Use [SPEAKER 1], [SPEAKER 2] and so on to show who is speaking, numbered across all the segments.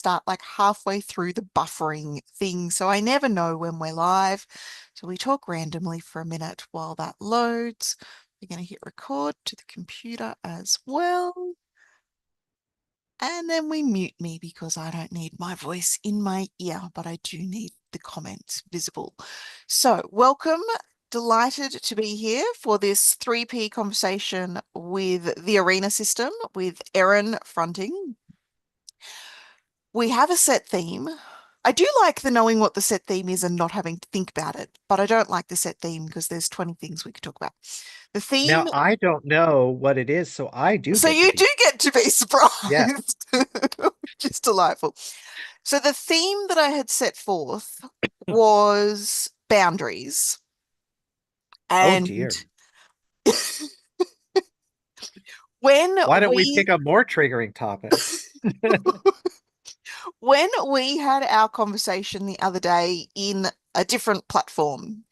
[SPEAKER 1] start like halfway through the buffering thing. So I never know when we're live. So we talk randomly for a minute while that loads. We're going to hit record to the computer as well. And then we mute me because I don't need my voice in my ear, but I do need the comments visible. So welcome. Delighted to be here for this 3P conversation with the arena system with Erin fronting. We have a set theme. I do like the knowing what the set theme is and not having to think about it, but I don't like the set theme because there's 20 things we could talk about. The theme,
[SPEAKER 2] Now, I don't know what it is, so I do
[SPEAKER 1] so
[SPEAKER 2] get to
[SPEAKER 1] you
[SPEAKER 2] be.
[SPEAKER 1] do get to be
[SPEAKER 2] Yeah.
[SPEAKER 1] surprised, which is delightful. So the theme that I had set forth was boundaries.
[SPEAKER 2] Oh
[SPEAKER 1] And
[SPEAKER 2] dear.
[SPEAKER 1] when
[SPEAKER 2] Why don't we
[SPEAKER 1] we
[SPEAKER 2] pick a more triggering topic?
[SPEAKER 1] when we had our conversation the other day in a different platform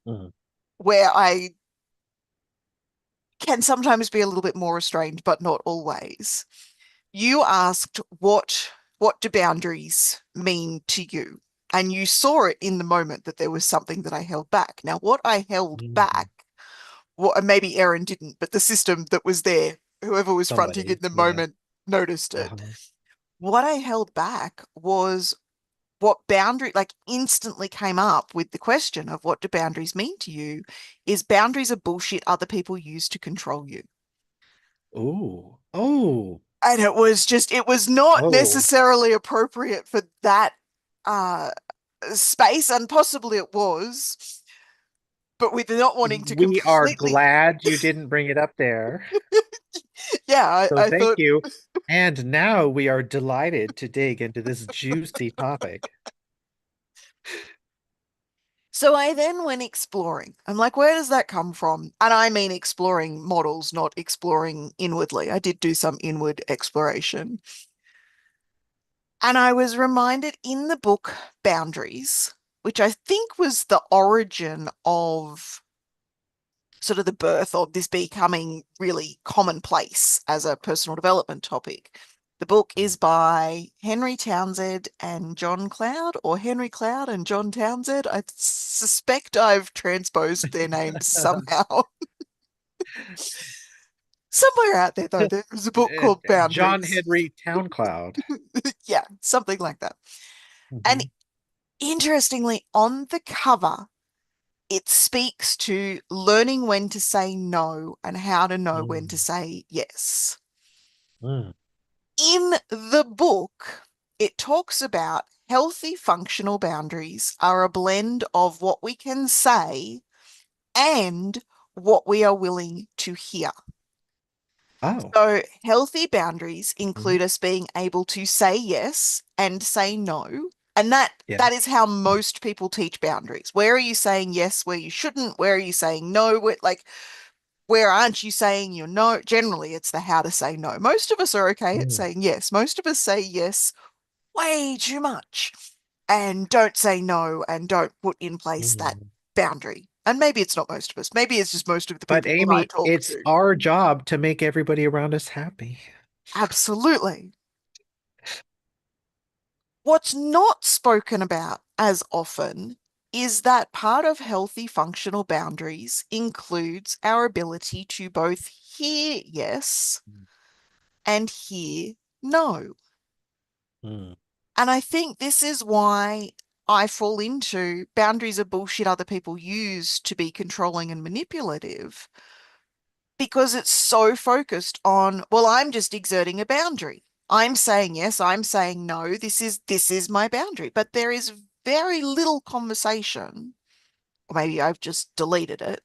[SPEAKER 2] Mhm.
[SPEAKER 1] where I can sometimes be a little bit more restrained, but not always. You asked what do boundaries mean to you? And you saw it in the moment that there was something that I held back. Now, what I held
[SPEAKER 2] Mhm.
[SPEAKER 1] back, well, and maybe Erin didn't, but the system that was there, whoever was fronting in
[SPEAKER 2] Somebody,
[SPEAKER 1] the
[SPEAKER 2] yeah.
[SPEAKER 1] moment noticed it.
[SPEAKER 2] Uh-huh.
[SPEAKER 1] What I held back was what boundary, like instantly came up with the question of what do boundaries mean to you, is boundaries are bullshit other people use to control you.
[SPEAKER 2] Oh. Oh.
[SPEAKER 1] And it was not
[SPEAKER 2] Oh.
[SPEAKER 1] necessarily appropriate for that uh space, and possibly it was, but with not wanting to
[SPEAKER 2] We are
[SPEAKER 1] completely,
[SPEAKER 2] glad you didn't bring it up there.
[SPEAKER 1] yeah,
[SPEAKER 2] So
[SPEAKER 1] I
[SPEAKER 2] thank
[SPEAKER 1] thought.
[SPEAKER 2] you. And now we are delighted to dig into this juicy topic.
[SPEAKER 1] So I then went exploring. I'm like, where does that come from? And I mean exploring models, not exploring inwardly. I did do some inward exploration. And I was reminded in the book Boundaries, which I think was the origin of sort of the birth of this becoming really commonplace as a personal development topic. The book is by Henry Townsend and John Cloud, or Henry Cloud and John Townsend. I suspect I've transposed their names somehow. Somewhere out there, though, there's a book called
[SPEAKER 2] John
[SPEAKER 1] Boundaries.
[SPEAKER 2] Henry Towncloud.
[SPEAKER 1] Yeah, something like that. And
[SPEAKER 2] Mhm.
[SPEAKER 1] interestingly, on the cover, it speaks to learning when to say no and how to know when to
[SPEAKER 2] Mm.
[SPEAKER 1] say yes.
[SPEAKER 2] Mm.
[SPEAKER 1] In the book, it talks about healthy functional boundaries are a blend of what we can say and what we are willing to hear.
[SPEAKER 2] Oh.
[SPEAKER 1] So, healthy boundaries
[SPEAKER 2] Mhm.
[SPEAKER 1] include us being able to say yes and say no. And
[SPEAKER 2] Yeah.
[SPEAKER 1] that is how most people teach boundaries. Where are you saying yes where you shouldn't? Where are you saying no? Where aren't you saying you're no? Generally, it's the how to say no. Most of us are okay at
[SPEAKER 2] Mm.
[SPEAKER 1] saying yes. Most of us say yes way too much and don't say no and don't put in place that
[SPEAKER 2] Mm.
[SPEAKER 1] boundary. And maybe it's not most of us. Maybe it's just most of the
[SPEAKER 2] But
[SPEAKER 1] people that I
[SPEAKER 2] Amy,
[SPEAKER 1] talk
[SPEAKER 2] it's
[SPEAKER 1] to.
[SPEAKER 2] our job to make everybody around us happy.
[SPEAKER 1] Absolutely. What's not spoken about as often is that part of healthy functional boundaries includes our ability to both hear yes and hear no.
[SPEAKER 2] Mm.
[SPEAKER 1] And I think this is why I fall into boundaries are bullshit other people use to be controlling and manipulative, because it's so focused on, well, I'm just exerting a boundary. I'm saying yes, I'm saying no. This is my boundary. But there is very little conversation, or maybe I've just deleted it,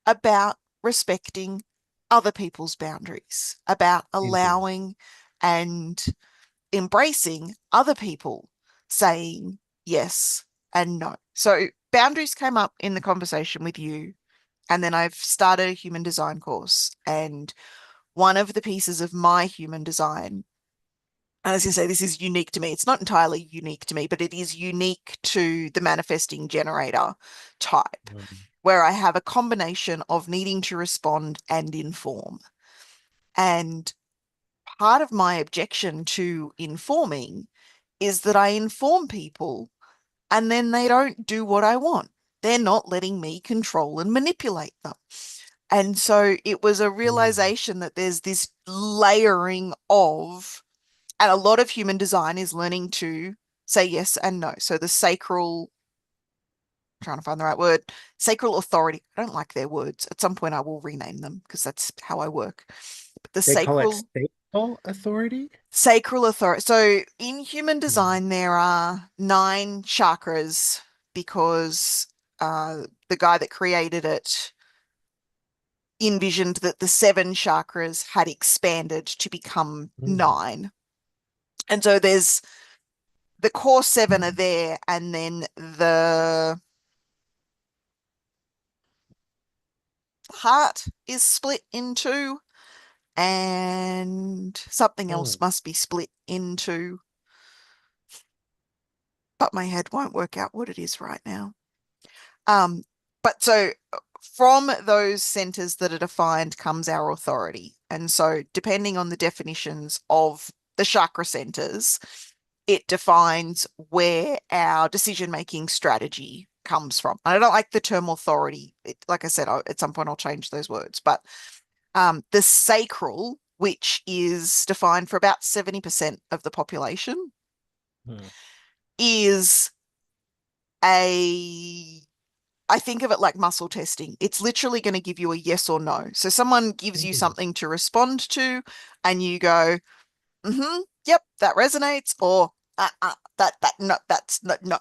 [SPEAKER 1] about respecting other people's boundaries, about
[SPEAKER 2] Indeed.
[SPEAKER 1] allowing and embracing other people saying yes and no. So boundaries came up in the conversation with you. And then I've started a human design course. And one of the pieces of my human design, and as I say, this is unique to me. It's not entirely unique to me, but it is unique to the manifesting generator type,
[SPEAKER 2] Mm.
[SPEAKER 1] where I have a combination of needing to respond and inform. And part of my objection to informing is that I inform people and then they don't do what I want. They're not letting me control and manipulate them. And so it was a
[SPEAKER 2] Mm.
[SPEAKER 1] realization that there's this layering of, and a lot of human design is learning to say yes and no. So the sacral, trying to find the right word, sacral authority. I don't like their words. At some point, I will rename them because that's how I work. But the
[SPEAKER 2] They call it
[SPEAKER 1] sacral
[SPEAKER 2] stateful authority?
[SPEAKER 1] sacral authority. So in human
[SPEAKER 2] Mm.
[SPEAKER 1] design, there are nine chakras because the guy that created it envisioned that the seven chakras had expanded to become
[SPEAKER 2] Mm.
[SPEAKER 1] nine. And so there's the core seven are there, and then the heart is split in two, and something else
[SPEAKER 2] Mm.
[SPEAKER 1] must be split into, but my head won't work out what it is right now. Um, but so from those centers that are defined comes our authority. And so depending on the definitions of the chakra centers, it defines where our decision-making strategy comes from. I don't like the term authority. Like I said, at some point I'll change those words. But the sacral, which is defined for about 70% of the population,
[SPEAKER 2] Mm.
[SPEAKER 1] is a I think of it like muscle testing. It's literally going to give you a yes or no. So someone gives you
[SPEAKER 2] Mm.
[SPEAKER 1] something to respond to, and you go, yep, that resonates, or that no, that's no, no.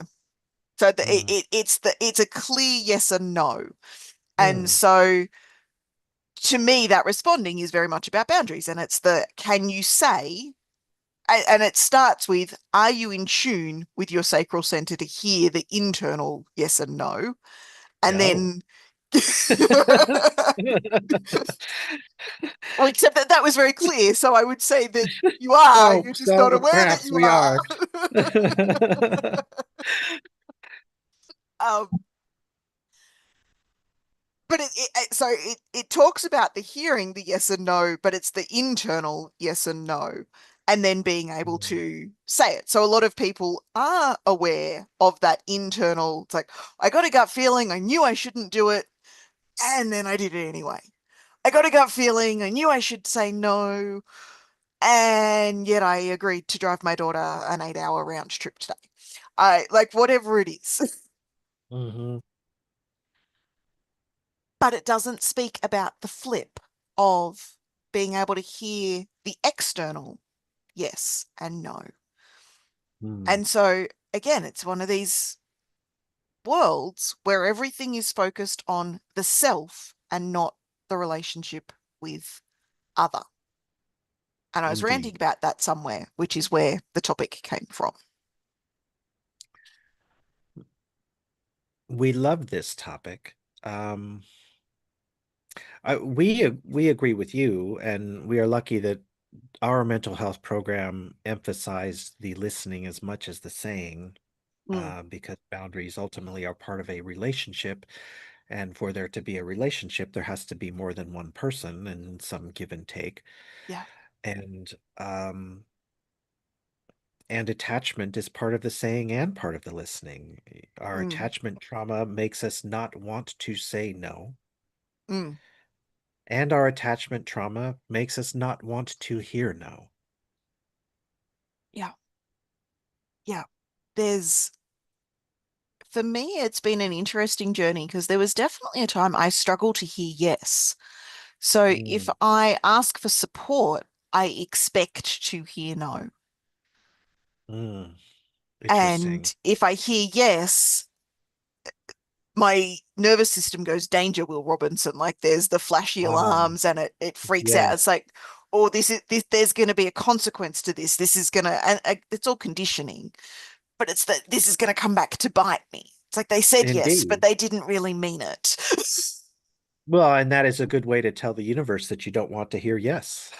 [SPEAKER 1] So
[SPEAKER 2] Mm.
[SPEAKER 1] it's a clear yes and no. And
[SPEAKER 2] Mm.
[SPEAKER 1] so to me, that responding is very much about boundaries, and it's the can you say, and it starts with, are you in tune with your sacral center to hear the internal yes and no? And
[SPEAKER 2] Oh.
[SPEAKER 1] then well, except that that was very clear. So I would say that you are,
[SPEAKER 2] Oh,
[SPEAKER 1] you're just not
[SPEAKER 2] so
[SPEAKER 1] aware that
[SPEAKER 2] perhaps
[SPEAKER 1] you
[SPEAKER 2] we
[SPEAKER 1] are.
[SPEAKER 2] are.
[SPEAKER 1] um, but it talks about the hearing, the yes and no, but it's the internal yes and no, and then being able
[SPEAKER 2] Mm.
[SPEAKER 1] to say it. So a lot of people are aware of that internal, it's like, I got a gut feeling, I knew I shouldn't do it, and then I did it anyway. I got a gut feeling, I knew I should say no, and yet I agreed to drive my daughter an 8 hour round trip today. I like whatever it is,
[SPEAKER 2] Mhm.
[SPEAKER 1] but it doesn't speak about the flip of being able to hear the external yes and no.
[SPEAKER 2] Mm.
[SPEAKER 1] And so, again, it's one of these worlds where everything is focused on the self and not the relationship with other. And I was ranting
[SPEAKER 2] Indeed.
[SPEAKER 1] about that somewhere, which is where the topic came from.
[SPEAKER 2] We love this topic. Um, we agree with you, and we are lucky that our mental health program emphasized the listening as much as the saying,
[SPEAKER 1] Mm,
[SPEAKER 2] because boundaries ultimately are part of a relationship, and for there to be a relationship, there has to be more than one person and some give and take.
[SPEAKER 1] yeah.
[SPEAKER 2] And and attachment is part of the saying and part of the listening. Our
[SPEAKER 1] Mm,
[SPEAKER 2] attachment trauma makes us not want to say no,
[SPEAKER 1] mm,
[SPEAKER 2] and our attachment trauma makes us not want to hear no.
[SPEAKER 1] yeah. Yeah. There's, for me, it's been an interesting journey because there was definitely a time I struggled to hear yes. So if
[SPEAKER 2] Mm.
[SPEAKER 1] I ask for support, I expect to hear no.
[SPEAKER 2] Mm. Interesting.
[SPEAKER 1] And if I hear yes, my nervous system goes danger, Will Robinson. Like there's the flashy
[SPEAKER 2] Ah,
[SPEAKER 1] alarms and it freaks out. It's
[SPEAKER 2] yes.
[SPEAKER 1] like, oh, there's going to be a consequence to this. This is going to, and it's all conditioning, but it's that this is going to come back to bite me. It's like they said yes, but
[SPEAKER 2] Indeed.
[SPEAKER 1] they didn't really mean it.
[SPEAKER 2] Well, and that is a good way to tell the universe that you don't want to hear yes.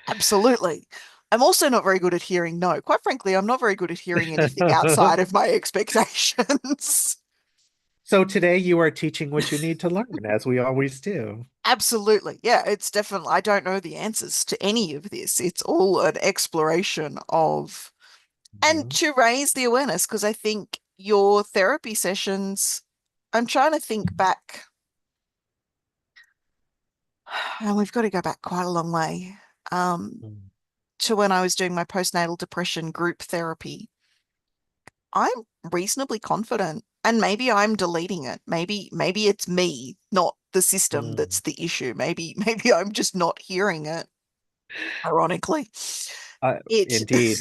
[SPEAKER 1] Absolutely. I'm also not very good at hearing no. Quite frankly, I'm not very good at hearing anything outside of my expectations.
[SPEAKER 2] So today you are teaching what you need to learn, as we always do.
[SPEAKER 1] Absolutely. Yeah, it's definitely, I don't know the answers to any of this. It's all an exploration of And to raise the awareness, because I think your therapy sessions, I'm trying to think back, and we've got to go back quite a long way, um,
[SPEAKER 2] Mhm.
[SPEAKER 1] to when I was doing my postnatal depression group therapy. I'm reasonably confident, and maybe I'm deleting it. Maybe it's me, not the system
[SPEAKER 2] Mm.
[SPEAKER 1] that's the issue. Maybe I'm just not hearing it, ironically. It
[SPEAKER 2] Indeed.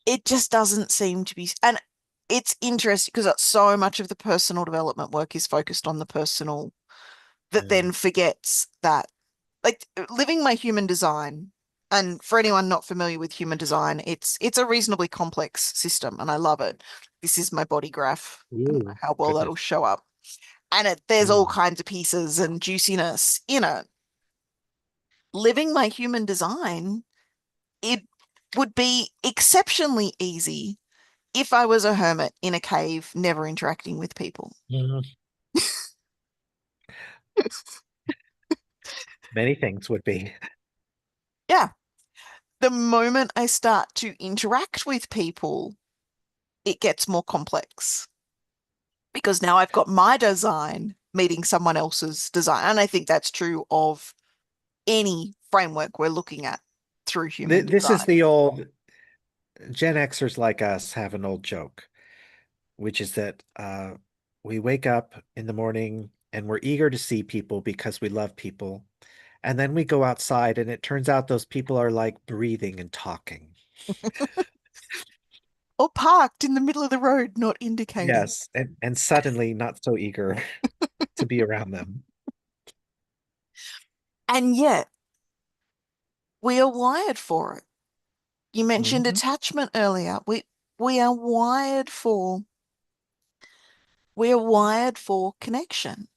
[SPEAKER 1] it just doesn't seem to be, and it's interesting because so much of the personal development work is focused on the personal that
[SPEAKER 2] Mm.
[SPEAKER 1] then forgets that, like, living my human design. And for anyone not familiar with human design, it's a reasonably complex system, and I love it. This is my body graph. I don't know
[SPEAKER 2] Ooh,
[SPEAKER 1] how well that'll
[SPEAKER 2] goodness.
[SPEAKER 1] show up. And there's all
[SPEAKER 2] Mm.
[SPEAKER 1] kinds of pieces and juiciness in it. Living my human design, it would be exceptionally easy if I was a hermit in a cave, never interacting with people.
[SPEAKER 2] Mm. Many things would be.
[SPEAKER 1] Yeah. The moment I start to interact with people, it gets more complex because now I've got my design meeting someone else's design. And I think that's true of any framework we're looking at through human
[SPEAKER 2] This is
[SPEAKER 1] design.
[SPEAKER 2] the old Gen Xers like us have an old joke, which is that we wake up in the morning and we're eager to see people because we love people. And then we go outside and it turns out those people are like breathing and talking.
[SPEAKER 1] Or parked in the middle of the road, not indicating.
[SPEAKER 2] Yes, and suddenly not so eager to be around them.
[SPEAKER 1] And yet, we are wired for it. You mentioned
[SPEAKER 2] Hmm.
[SPEAKER 1] attachment earlier. We are wired for connection.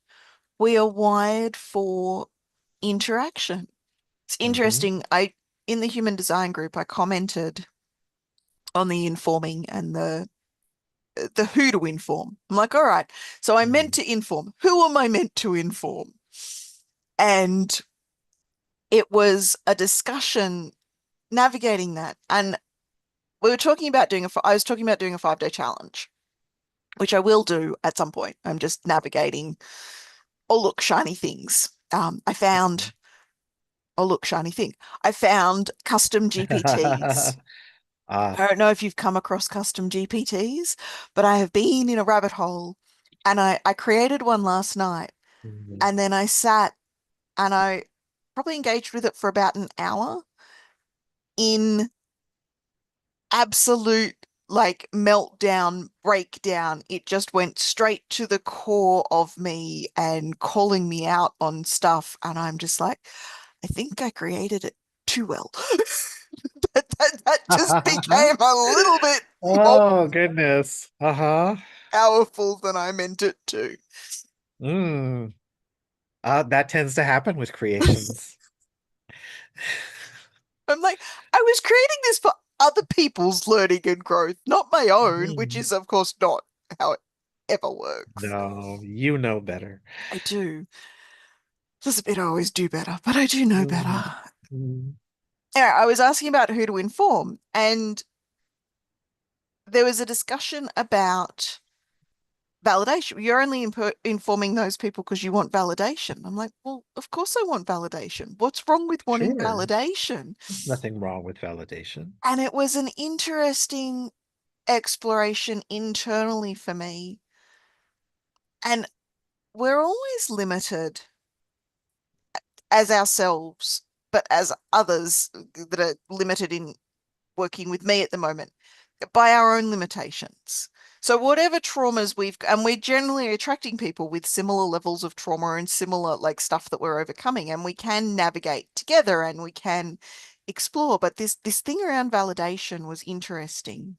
[SPEAKER 1] We are wired for interaction. It's
[SPEAKER 2] Hmm.
[SPEAKER 1] interesting. I In the human design group, I commented on the informing and the who to inform. I'm like, all right, so I meant
[SPEAKER 2] Mm.
[SPEAKER 1] to inform. Who am I meant to inform? And it was a discussion navigating that. And we were talking about I was talking about doing a 5-day challenge, which I will do at some point. I'm just navigating, oh, look, shiny things. I found, oh, look, shiny thing. I found custom GPTs.
[SPEAKER 2] Ah.
[SPEAKER 1] I don't know if you've come across custom GPTs, but I have been in a rabbit hole and I created one last night
[SPEAKER 2] Mhm.
[SPEAKER 1] and then I sat and I probably engaged with it for about an hour in absolute like meltdown, breakdown. It just went straight to the core of me and calling me out on stuff. And I'm just like, I think I created it too well. That just became a little bit more
[SPEAKER 2] Oh, goodness. Uh-huh.
[SPEAKER 1] powerful than I meant it to.
[SPEAKER 2] Mm. That tends to happen with creations.
[SPEAKER 1] I'm like, I was creating this for other people's learning and growth, not my own, which
[SPEAKER 2] Mhm.
[SPEAKER 1] is, of course, not how it ever works.
[SPEAKER 2] No, you know better.
[SPEAKER 1] I do. There's a bit I always do better, but I do know
[SPEAKER 2] Mm.
[SPEAKER 1] better.
[SPEAKER 2] Mm.
[SPEAKER 1] Anyway, I was asking about who to inform, and there was a discussion about validation. You're only informing those people because you want validation. I'm like, well, of course I want validation. What's wrong with wanting
[SPEAKER 2] Sure.
[SPEAKER 1] validation?
[SPEAKER 2] There's nothing wrong with validation.
[SPEAKER 1] And it was an interesting exploration internally for me. And we're always limited as ourselves, but as others that are limited in working with me at the moment by our own limitations. So whatever traumas and we're generally attracting people with similar levels of trauma and similar like stuff that we're overcoming, and we can navigate together and we can explore. But this thing around validation was interesting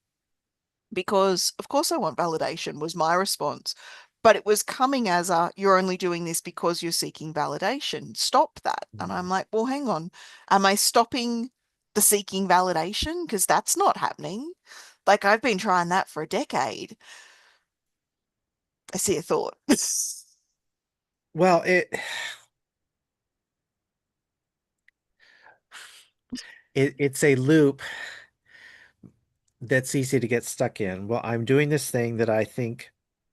[SPEAKER 1] because of course I want validation was my response. But it was coming as you're only doing this because you're seeking validation. Stop that. And I'm
[SPEAKER 2] Mm.
[SPEAKER 1] like, well, hang on. Am I stopping the seeking validation? Because that's not happening. Like I've been trying that for a decade. I see a thought.
[SPEAKER 2] Well, it's a loop that's easy to get stuck in. Well, I'm doing this thing that I think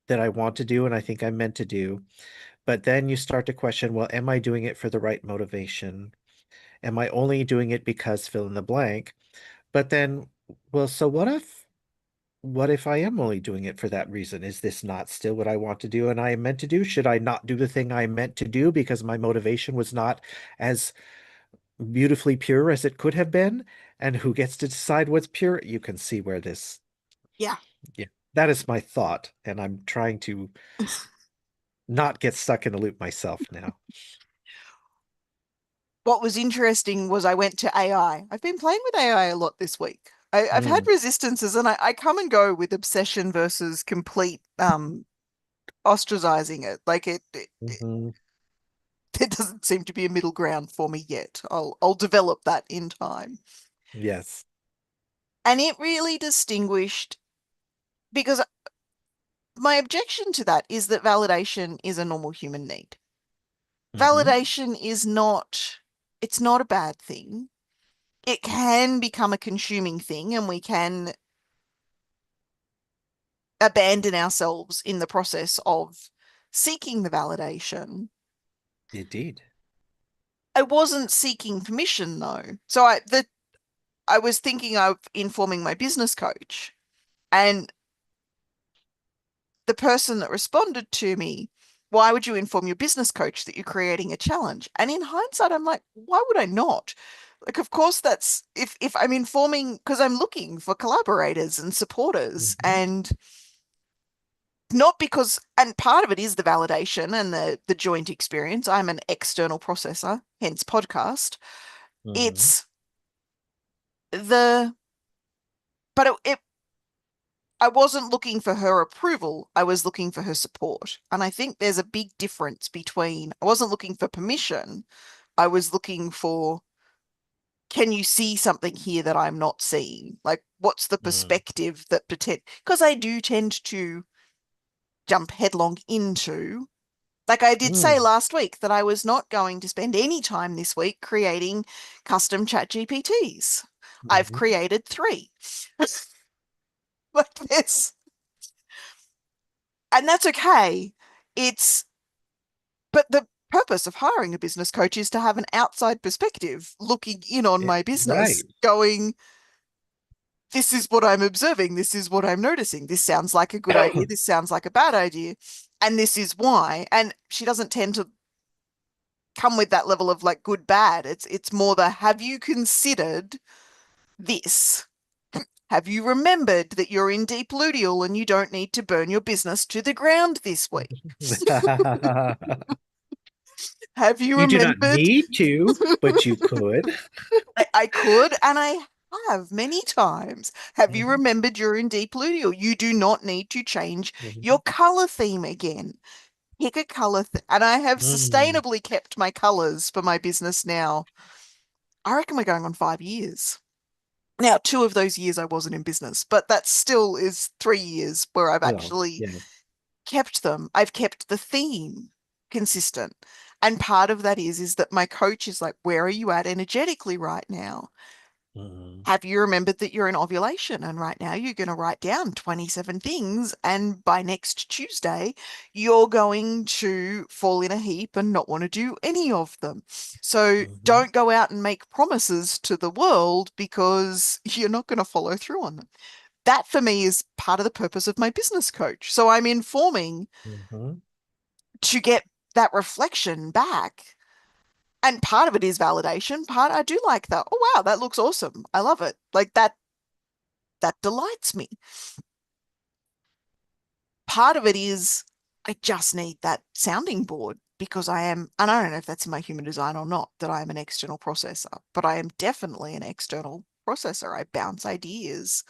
[SPEAKER 2] that I want to do and I think I'm meant to do. But then you start to question, well, am I doing it for the right motivation? Am I only doing it because fill in the blank? But then, well, so what if I am only doing it for that reason? Is this not still what I want to do and I am meant to do? Should I not do the thing I meant to do because my motivation was not as beautifully pure as it could have been? And who gets to decide what's pure? You can see where this,
[SPEAKER 1] Yeah.
[SPEAKER 2] yeah, that is my thought. And I'm trying to not get stuck in a loop myself now.
[SPEAKER 1] What was interesting was I went to AI. I've been playing with AI a lot this week. I've had
[SPEAKER 2] Mm,
[SPEAKER 1] resistances and I come and go with obsession versus complete ostracizing it. Like
[SPEAKER 2] mhm.
[SPEAKER 1] there doesn't seem to be a middle ground for me yet. I'll develop that in time.
[SPEAKER 2] Yes.
[SPEAKER 1] And it really distinguished because my objection to that is that validation is a normal human need.
[SPEAKER 2] Hmm.
[SPEAKER 1] Validation is not, it's not a bad thing. It can become a consuming thing and we can abandon ourselves in the process of seeking the validation.
[SPEAKER 2] Indeed.
[SPEAKER 1] I wasn't seeking permission though. So I was thinking of informing my business coach, and the person that responded to me, why would you inform your business coach that you're creating a challenge? And in hindsight, I'm like, why would I not? Like, of course, that's if I'm informing because I'm looking for collaborators and supporters,
[SPEAKER 2] Hmm.
[SPEAKER 1] and not because, and part of it is the validation and the joint experience. I'm an external processor, hence podcast.
[SPEAKER 2] Hmm.
[SPEAKER 1] It's the, but I wasn't looking for her approval. I was looking for her support. And I think there's a big difference between, I wasn't looking for permission. I was looking for, can you see something here that I'm not seeing? Like, what's the
[SPEAKER 2] Mm.
[SPEAKER 1] perspective that pretend, because I do tend to jump headlong into, like I did say
[SPEAKER 2] Mm.
[SPEAKER 1] last week, that I was not going to spend any time this week creating custom chat GPTs. I've
[SPEAKER 2] Mhm.
[SPEAKER 1] created three like this, and that's okay. It's, but the purpose of hiring a business coach is to have an outside perspective looking in on
[SPEAKER 2] Yeah,
[SPEAKER 1] my business,
[SPEAKER 2] right.
[SPEAKER 1] going, this is what I'm observing, this is what I'm noticing. This sounds like a good idea, this sounds like a bad idea, and this is why. And she doesn't tend to come with that level of like good bad. It's more the, have you considered this? Have you remembered that you're in deep luteal and you don't need to burn your business to the ground this week? Have you
[SPEAKER 2] You do not
[SPEAKER 1] remembered?
[SPEAKER 2] need to, but you could.
[SPEAKER 1] I could, and I have many times. Have you
[SPEAKER 2] Mhm.
[SPEAKER 1] remembered you're in deep luteal? You do not need to change your
[SPEAKER 2] Mhm.
[SPEAKER 1] color theme again. Pick a color, and I have
[SPEAKER 2] Mm.
[SPEAKER 1] sustainably kept my colors for my business now. I reckon we're going on 5 years. Now, 2 of those years I wasn't in business, but that still is 3 years where I've
[SPEAKER 2] Well,
[SPEAKER 1] actually
[SPEAKER 2] yeah.
[SPEAKER 1] kept them. I've kept the theme consistent. And part of that is that my coach is like, where are you at energetically right now?
[SPEAKER 2] Mhm.
[SPEAKER 1] Have you remembered that you're in ovulation? And right now you're going to write down 27 things. And by next Tuesday, you're going to fall in a heap and not want to do any of them. So
[SPEAKER 2] Mhm.
[SPEAKER 1] don't go out and make promises to the world because you're not going to follow through on them. That for me is part of the purpose of my business coach. So I'm informing
[SPEAKER 2] Mhm.
[SPEAKER 1] to get that reflection back. And part of it is validation. Part I do like that. Oh wow, that looks awesome. I love it. Like that delights me. Part of it is I just need that sounding board because I am, and I don't know if that's in my human design or not, that I am an external processor, but I am definitely an external processor. I bounce ideas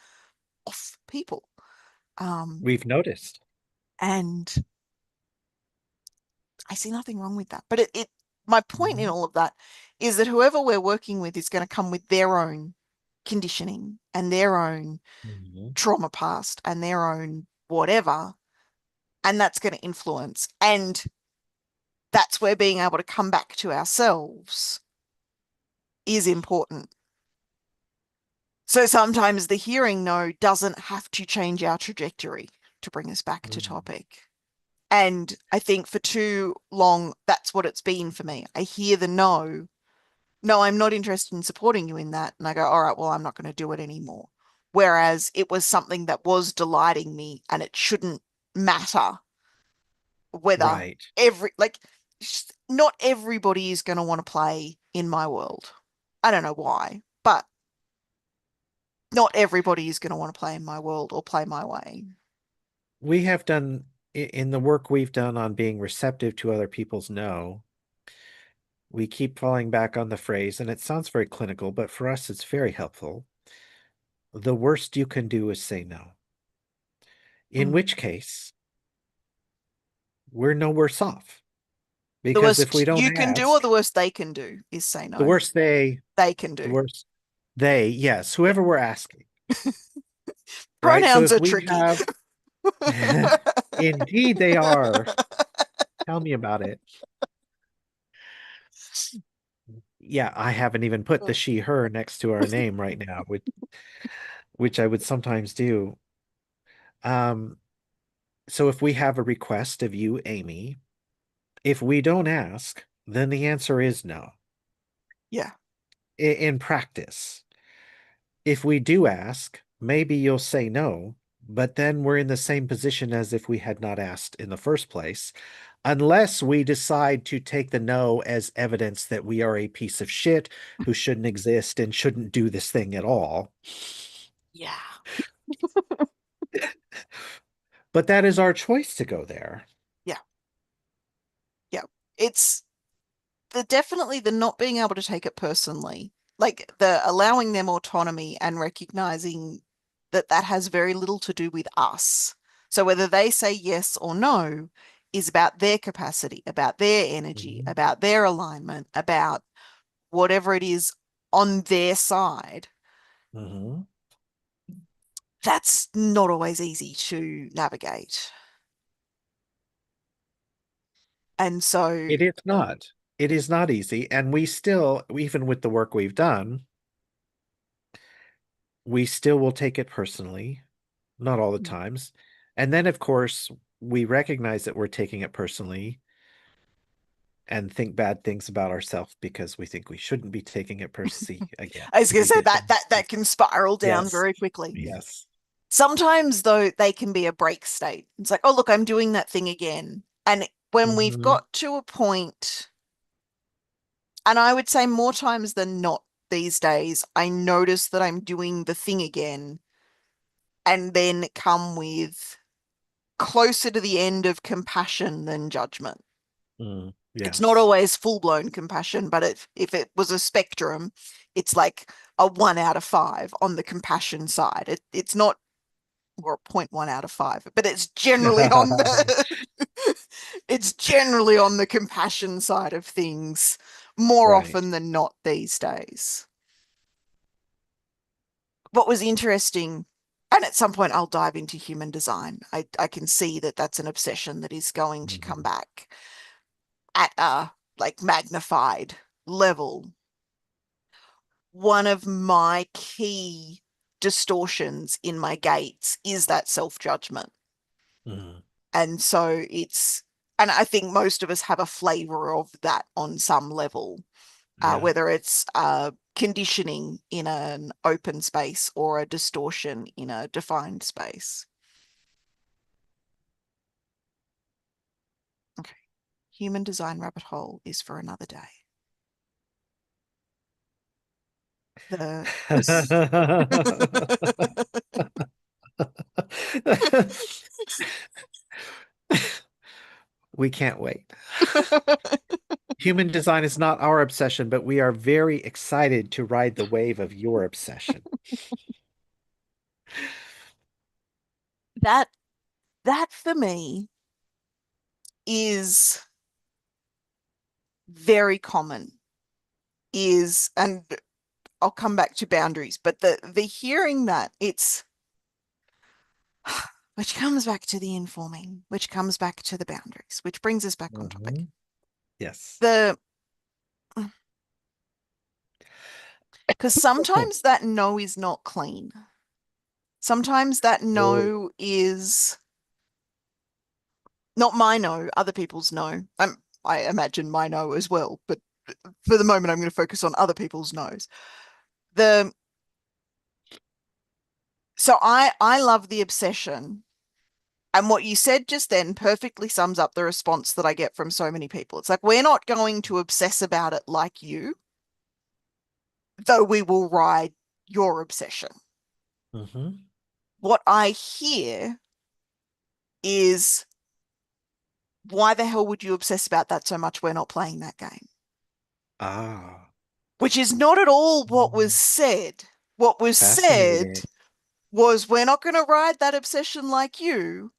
[SPEAKER 1] off people. Um,
[SPEAKER 2] We've noticed.
[SPEAKER 1] and I see nothing wrong with that. But my point in
[SPEAKER 2] Mhm.
[SPEAKER 1] all of that is that whoever we're working with is going to come with their own conditioning and their own
[SPEAKER 2] Mhm.
[SPEAKER 1] trauma past and their own whatever. And that's going to influence. And that's where being able to come back to ourselves is important. So sometimes the hearing no doesn't have to change our trajectory to bring us back to
[SPEAKER 2] Mm.
[SPEAKER 1] topic. And I think for too long, that's what it's been for me. I hear the no, no, I'm not interested in supporting you in that. And I go, all right, well, I'm not going to do it anymore. Whereas it was something that was delighting me and it shouldn't matter whether
[SPEAKER 2] Right.
[SPEAKER 1] like, not everybody is going to want to play in my world. I don't know why, but not everybody is going to want to play in my world or play my way.
[SPEAKER 2] We have done in the work we've done on being receptive to other people's no, we keep falling back on the phrase, and it sounds very clinical, but for us, it's very helpful. The worst you can do is say no, in
[SPEAKER 1] Mm.
[SPEAKER 2] which case, we're no worse off.
[SPEAKER 1] The
[SPEAKER 2] Because if we
[SPEAKER 1] worst
[SPEAKER 2] don't
[SPEAKER 1] you can do or
[SPEAKER 2] ask,
[SPEAKER 1] the worst they can do is say
[SPEAKER 2] the
[SPEAKER 1] no.
[SPEAKER 2] worse they,
[SPEAKER 1] They can
[SPEAKER 2] the
[SPEAKER 1] do.
[SPEAKER 2] worse they, yes,
[SPEAKER 1] Yeah.
[SPEAKER 2] whoever we're asking, right? So
[SPEAKER 1] Pronouns
[SPEAKER 2] if
[SPEAKER 1] are
[SPEAKER 2] we
[SPEAKER 1] tricky.
[SPEAKER 2] have, indeed they are, tell me about it. Yeah, I haven't even put the she, her next to our name right now, which I would sometimes do. Um, so if we have a request of you, Amy, if we don't ask, then the answer is no.
[SPEAKER 1] Yeah.
[SPEAKER 2] In practice, if we do ask, maybe you'll say no, but then we're in the same position as if we had not asked in the first place, unless we decide to take the no as evidence that we are a piece of shit who shouldn't exist and shouldn't do this thing at all.
[SPEAKER 1] Yeah.
[SPEAKER 2] But that is our choice to go there.
[SPEAKER 1] Yeah. Yeah. It's definitely the not being able to take it personally, like the allowing them autonomy and recognizing that that has very little to do with us. So whether they say yes or no is about their capacity, about their energy,
[SPEAKER 2] Mhm.
[SPEAKER 1] about their alignment, about whatever it is on their side.
[SPEAKER 2] Mhm.
[SPEAKER 1] That's not always easy to navigate. And so,
[SPEAKER 2] It is not. It is not easy. And we still, even with the work we've done, we still will take it personally, not all the times. And then, of course, we recognize that we're taking it personally and think bad things about ourselves because we think we shouldn't be taking it personally again.
[SPEAKER 1] I was going to
[SPEAKER 2] We
[SPEAKER 1] say
[SPEAKER 2] get
[SPEAKER 1] that
[SPEAKER 2] things.
[SPEAKER 1] that can spiral down
[SPEAKER 2] Yes.
[SPEAKER 1] very quickly.
[SPEAKER 2] Yes.
[SPEAKER 1] Sometimes, though, they can be a break state. It's like, oh, look, I'm doing that thing again. And when we've
[SPEAKER 2] Mhm.
[SPEAKER 1] got to a point, and I would say more times than not these days, I notice that I'm doing the thing again and then come with closer to the end of compassion than judgment.
[SPEAKER 2] Mm.
[SPEAKER 1] It's not
[SPEAKER 2] Yes.
[SPEAKER 1] always full-blown compassion, but if it was a spectrum, it's like a 1 out of 5 on the compassion side. It's not, or a 0.1 out of 5, but it's generally on the it's generally on the compassion side of things more
[SPEAKER 2] Right.
[SPEAKER 1] often than not these days. What was interesting, and at some point I'll dive into human design. I can see that that's an obsession that is going to come
[SPEAKER 2] Mhm.
[SPEAKER 1] back at a like magnified level. One of my key distortions in my gates is that self-judgment.
[SPEAKER 2] Mhm.
[SPEAKER 1] And so and I think most of us have a flavor of that on some level,
[SPEAKER 2] Yeah.
[SPEAKER 1] whether it's conditioning in an open space or a distortion in a defined space. Okay. Human design rabbit hole is for another day. The
[SPEAKER 2] We can't wait. Human design is not our obsession, but we are very excited to ride the wave of your obsession.
[SPEAKER 1] that that for me is very common is, and I'll come back to boundaries, but the hearing that it's which comes back to the informing, which comes back to the boundaries, which brings us back on topic.
[SPEAKER 2] Mhm. Yes.
[SPEAKER 1] The Because sometimes that no is not clean. Sometimes that
[SPEAKER 2] Oh,
[SPEAKER 1] no is not my no, other people's no. I imagine my no as well, but for the moment, I'm going to focus on other people's no's. The so I love the obsession, and what you said just then perfectly sums up the response that I get from so many people. It's like we're not going to obsess about it like you, though we will ride your obsession.
[SPEAKER 2] hmm.
[SPEAKER 1] What I hear is why the hell would you obsess about that so much? We're not playing that game.
[SPEAKER 2] Ah,
[SPEAKER 1] Which is not at all what was said. What was said
[SPEAKER 2] fascinating.
[SPEAKER 1] was we're not going to ride that obsession like you,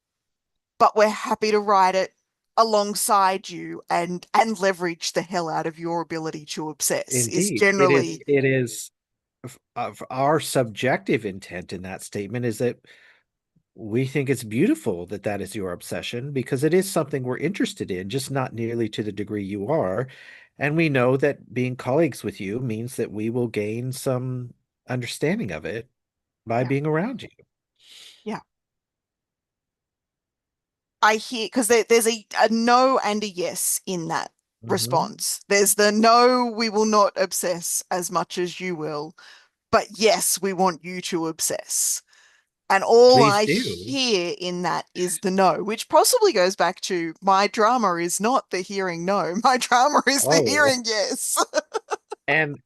[SPEAKER 1] but we're happy to ride it alongside you and leverage the hell out of your ability to obsess is
[SPEAKER 2] Indeed, it is.
[SPEAKER 1] generally,
[SPEAKER 2] It is. Of our subjective intent in that statement is that we think it's beautiful that that is your obsession because it is something we're interested in, just not nearly to the degree you are. And we know that being colleagues with you means that we will gain some understanding of it by
[SPEAKER 1] yeah,
[SPEAKER 2] being around you.
[SPEAKER 1] yeah. I hear because there's a no and a yes in that
[SPEAKER 2] Hmm.
[SPEAKER 1] response. There's the no, we will not obsess as much as you will, but yes, we want you to obsess. And all
[SPEAKER 2] Please
[SPEAKER 1] I
[SPEAKER 2] do.
[SPEAKER 1] hear in that is the no, which possibly goes back to my drama is not the hearing no. My drama is the
[SPEAKER 2] Oh,
[SPEAKER 1] hearing yes.
[SPEAKER 2] and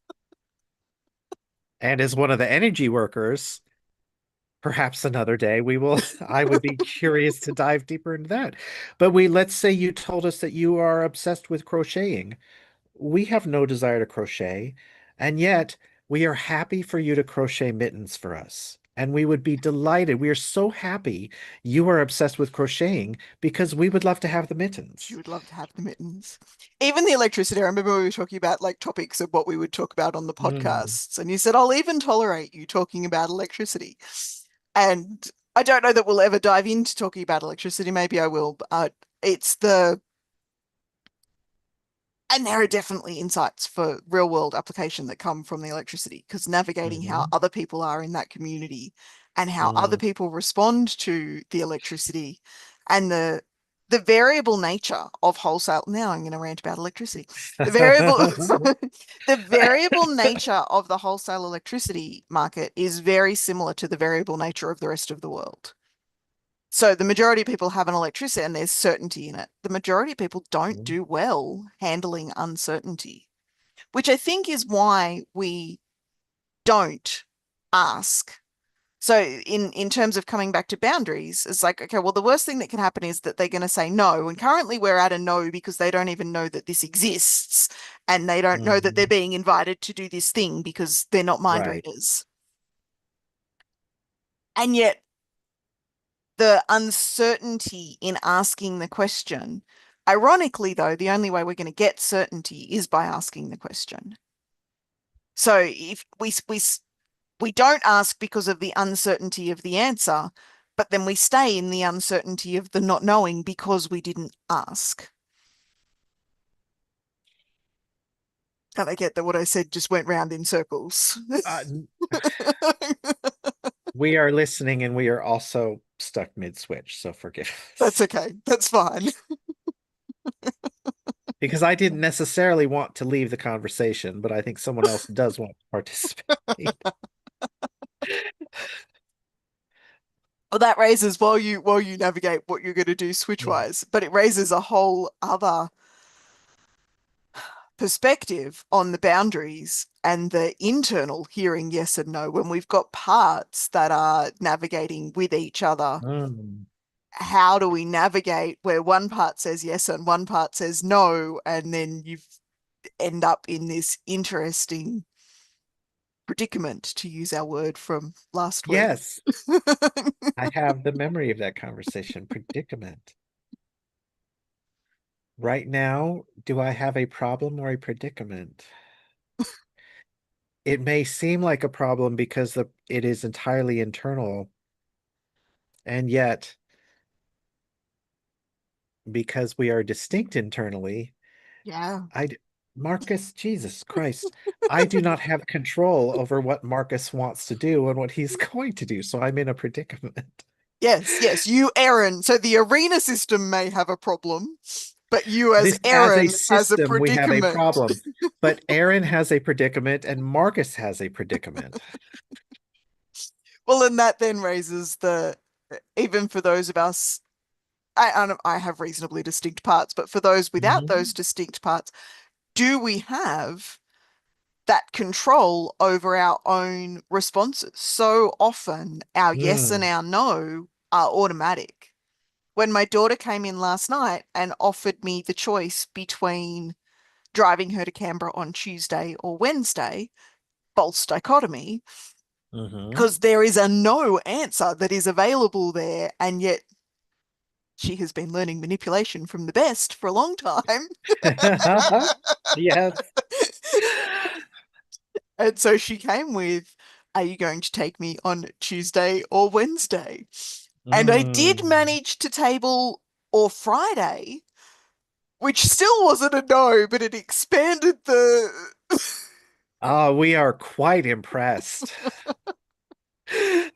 [SPEAKER 2] as one of the energy workers, perhaps another day we will I would be curious to dive deeper into that. But let's say you told us that you are obsessed with crocheting. We have no desire to crochet, and yet we are happy for you to crochet mittens for us. And we would be delighted. We are so happy you are obsessed with crocheting because we would love to have the
[SPEAKER 1] She
[SPEAKER 2] mittens.
[SPEAKER 1] would love to have the mittens. Even the electricity. I remember we were talking about like topics of what we would talk about on the
[SPEAKER 2] Mm.
[SPEAKER 1] podcasts. And you said, I'll even tolerate you talking about electricity. And I don't know that we'll ever dive into talking about electricity. Maybe I will, but it's the and there are definitely insights for real world application that come from the electricity because navigating how
[SPEAKER 2] Mhm.
[SPEAKER 1] other people are in that community and how other
[SPEAKER 2] Mm.
[SPEAKER 1] people respond to the electricity and the variable nature of wholesale. Now I'm going to rant about electricity. The variable the variable nature of the wholesale electricity market is very similar to the variable nature of the rest of the world. So the majority of people have an electricity and there's certainty in it. The majority of people don't do well handling uncertainty, which I think is why we don't ask. So in terms of coming back to boundaries, it's like, okay, well, the worst thing that can happen is that they're going to say no. And currently we're at a no because they don't even know that this exists and they don't know that they're
[SPEAKER 2] Mhm.
[SPEAKER 1] being invited to do this thing because they're not mind
[SPEAKER 2] Right.
[SPEAKER 1] readers. And yet the uncertainty in asking the question. Ironically, though, the only way we're going to get certainty is by asking the question. So if we don't ask because of the uncertainty of the answer, but then we stay in the uncertainty of the not knowing because we didn't ask. And I get that what I said just went round in circles.
[SPEAKER 2] Uh, we are listening and we are also stuck mid-switch, so forgive
[SPEAKER 1] That's
[SPEAKER 2] us.
[SPEAKER 1] okay. That's fine.
[SPEAKER 2] Because I didn't necessarily want to leave the conversation, but I think someone else does want to participate.
[SPEAKER 1] Well, that raises while you navigate what you're going to do
[SPEAKER 2] Yeah.
[SPEAKER 1] switchwise, but it raises a whole other perspective on the boundaries and the internal hearing yes and no when we've got parts that are navigating with each other.
[SPEAKER 2] Mm.
[SPEAKER 1] How do we navigate where one part says yes and one part says no, and then you end up in this interesting predicament, to use our word from last week.
[SPEAKER 2] Yes, I have the memory of that conversation. Predicament. Right now, do I have a problem or a predicament? It may seem like a problem because it is entirely internal, and yet, because we are distinct internally,
[SPEAKER 1] Yeah.
[SPEAKER 2] I Marcus, Jesus Christ. I do not have control over what Marcus wants to do and what he's going to do, so I'm in a predicament.
[SPEAKER 1] Yes, yes, you, Aaron. So the arena system may have a problem, but you as
[SPEAKER 2] This as a
[SPEAKER 1] Aaron has a
[SPEAKER 2] system, we have a
[SPEAKER 1] predicament.
[SPEAKER 2] problem. But Aaron has a predicament and Marcus has a predicament.
[SPEAKER 1] Well, and that then raises the, even for those of us, I have reasonably distinct parts, but for those without those
[SPEAKER 2] Mhm.
[SPEAKER 1] distinct parts, do we have that control over our own responses? So often our yes and
[SPEAKER 2] Mm,
[SPEAKER 1] our no are automatic. When my daughter came in last night and offered me the choice between driving her to Canberra on Tuesday or Wednesday, false dichotomy,
[SPEAKER 2] mhm.
[SPEAKER 1] because there is a no answer that is available there, and yet she has been learning manipulation from the best for a long time.
[SPEAKER 2] Yes.
[SPEAKER 1] And so she came with, are you going to take me on Tuesday or Wednesday? And I did
[SPEAKER 2] Mm.
[SPEAKER 1] manage to table or Friday, which still wasn't a no, but it expanded the
[SPEAKER 2] We are quite impressed.
[SPEAKER 1] at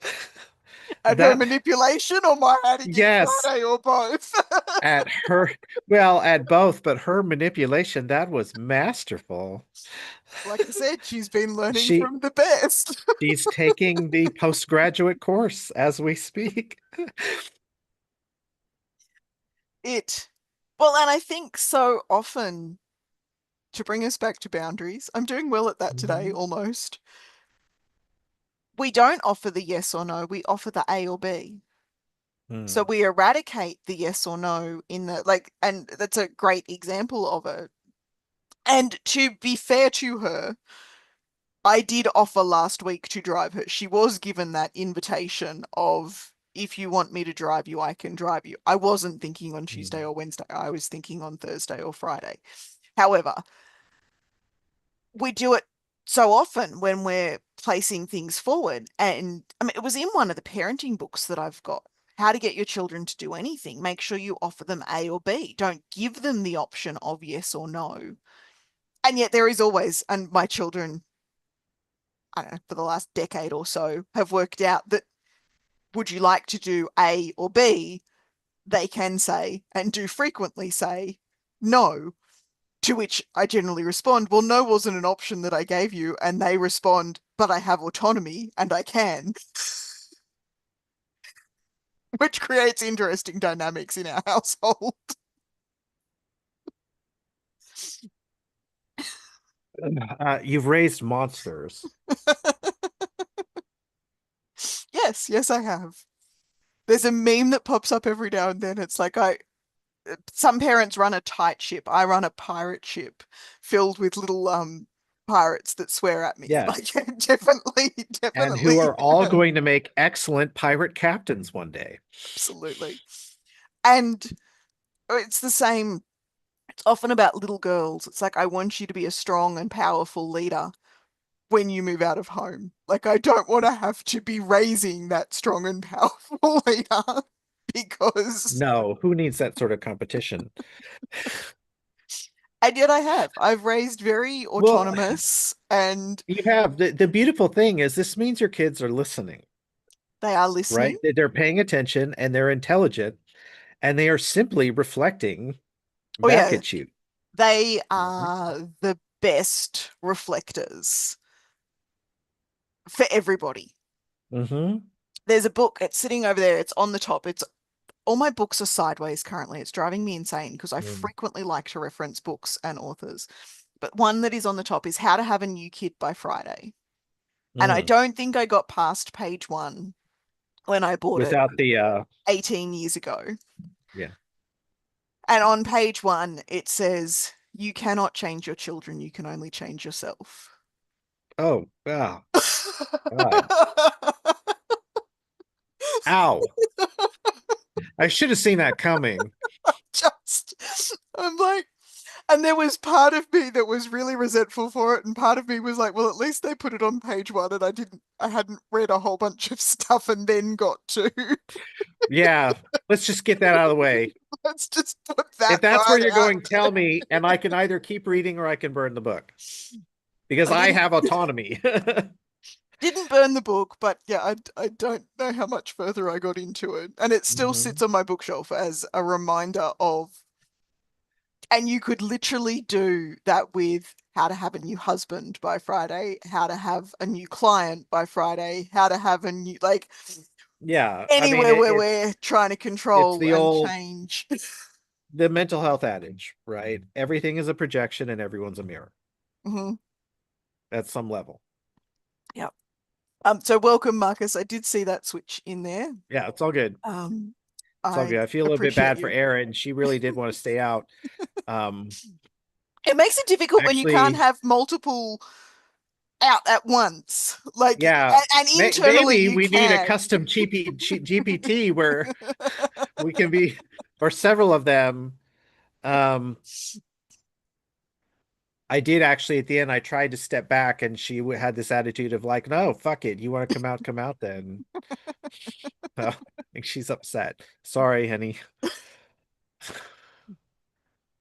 [SPEAKER 1] her
[SPEAKER 2] That,
[SPEAKER 1] manipulation or my adding in
[SPEAKER 2] yes,
[SPEAKER 1] Friday or both.
[SPEAKER 2] at her, well, at both, but her manipulation, that was masterful.
[SPEAKER 1] Like I said, she's been learning
[SPEAKER 2] She
[SPEAKER 1] from the best.
[SPEAKER 2] she's taking the postgraduate course as we speak.
[SPEAKER 1] It, well, and I think so often to bring us back to boundaries, I'm doing well at that today,
[SPEAKER 2] Mhm.
[SPEAKER 1] almost. We don't offer the yes or no, we offer the A or B. So
[SPEAKER 2] Mm.
[SPEAKER 1] we eradicate the yes or no in the like, and that's a great example of it. And to be fair to her, I did offer last week to drive her. She was given that invitation of, if you want me to drive you, I can drive you. I wasn't thinking on Tuesday
[SPEAKER 2] Mm.
[SPEAKER 1] or Wednesday. I was thinking on Thursday or Friday. However, we do it so often when we're placing things forward. And I mean, it was in one of the parenting books that I've got. How to get your children to do anything. Make sure you offer them A or B. Don't give them the option of yes or no. And yet there is always, and my children, I don't know, for the last decade or so, have worked out that, would you like to do A or B? They can say, and do frequently say, no. To which I generally respond, well, no wasn't an option that I gave you. And they respond, but I have autonomy and I can, which creates interesting dynamics in our household.
[SPEAKER 2] You've raised monsters.
[SPEAKER 1] Yes, yes, I have. There's a meme that pops up every now and then. It's like, some parents run a tight ship. I run a pirate ship filled with little pirates that swear at me. Like,
[SPEAKER 2] Yes.
[SPEAKER 1] definitely,
[SPEAKER 2] And who
[SPEAKER 1] definitely,
[SPEAKER 2] are all going to make excellent pirate captains one day.
[SPEAKER 1] absolutely. And it's the same. It's often about little girls. It's like, I want you to be a strong and powerful leader when you move out of home. Like, I don't want to have to be raising that strong and powerful leader because,
[SPEAKER 2] No, who needs that sort of competition?
[SPEAKER 1] and yet I have. I've raised very
[SPEAKER 2] Well,
[SPEAKER 1] autonomous and
[SPEAKER 2] you have the beautiful thing is this means your kids are listening,
[SPEAKER 1] they are listening.
[SPEAKER 2] right? They're paying attention and they're intelligent and they are simply reflecting
[SPEAKER 1] Oh,
[SPEAKER 2] back
[SPEAKER 1] yeah,
[SPEAKER 2] at you.
[SPEAKER 1] they are the best reflectors for everybody.
[SPEAKER 2] Mm-hmm.
[SPEAKER 1] There's a book, it's sitting over there, it's on the top. It's all my books are sideways currently. It's driving me insane because I
[SPEAKER 2] Mm.
[SPEAKER 1] frequently like to reference books and authors. But one that is on the top is How to Have a New Kid by Friday. And I
[SPEAKER 2] Mm.
[SPEAKER 1] don't think I got past page one when I bought it
[SPEAKER 2] Without the
[SPEAKER 1] 18 years ago.
[SPEAKER 2] yeah.
[SPEAKER 1] And on page one, it says, you cannot change your children, you can only change yourself.
[SPEAKER 2] Oh, wow. God. Ow. I should have seen that coming.
[SPEAKER 1] Just, I'm like, and there was part of me that was really resentful for it, and part of me was like, well, at least they put it on page one, and I hadn't read a whole bunch of stuff and then got to.
[SPEAKER 2] Yeah, let's just get that out of the way.
[SPEAKER 1] Let's just put that
[SPEAKER 2] If that's where
[SPEAKER 1] right
[SPEAKER 2] you're
[SPEAKER 1] out
[SPEAKER 2] going, tell
[SPEAKER 1] there.
[SPEAKER 2] me, and I can either keep reading or I can burn the book because
[SPEAKER 1] I
[SPEAKER 2] I
[SPEAKER 1] didn't
[SPEAKER 2] have autonomy.
[SPEAKER 1] didn't burn the book, but yeah, I don't know how much further I got into it. And it still
[SPEAKER 2] Mhm.
[SPEAKER 1] sits on my bookshelf as a reminder of, and you could literally do that with how to have a new husband by Friday, how to have a new client by Friday, how to have a new, like,
[SPEAKER 2] Yeah, I mean
[SPEAKER 1] anywhere where we're trying to
[SPEAKER 2] it's
[SPEAKER 1] control
[SPEAKER 2] the
[SPEAKER 1] and
[SPEAKER 2] old
[SPEAKER 1] change.
[SPEAKER 2] the mental health adage, right? Everything is a projection and everyone's a mirror
[SPEAKER 1] Mhm.
[SPEAKER 2] at some level.
[SPEAKER 1] Yeah. So welcome, Marcus. I did see that switch in there.
[SPEAKER 2] Yeah, it's all good.
[SPEAKER 1] Um,
[SPEAKER 2] It's all
[SPEAKER 1] I
[SPEAKER 2] good. I feel a little bit
[SPEAKER 1] appreciate
[SPEAKER 2] bad for
[SPEAKER 1] you.
[SPEAKER 2] Erin. She really did want to stay out. Um,
[SPEAKER 1] It makes it difficult when you can't
[SPEAKER 2] actually,
[SPEAKER 1] have multiple out at once. Like,
[SPEAKER 2] yeah,
[SPEAKER 1] and internally
[SPEAKER 2] maybe
[SPEAKER 1] you
[SPEAKER 2] we need a
[SPEAKER 1] can.
[SPEAKER 2] custom GPT where we can be, or several of them. Um, I did actually at the end. I tried to step back, and she had this attitude of like, "No, fuck it. You want to come out then." I think she's upset. Sorry, honey.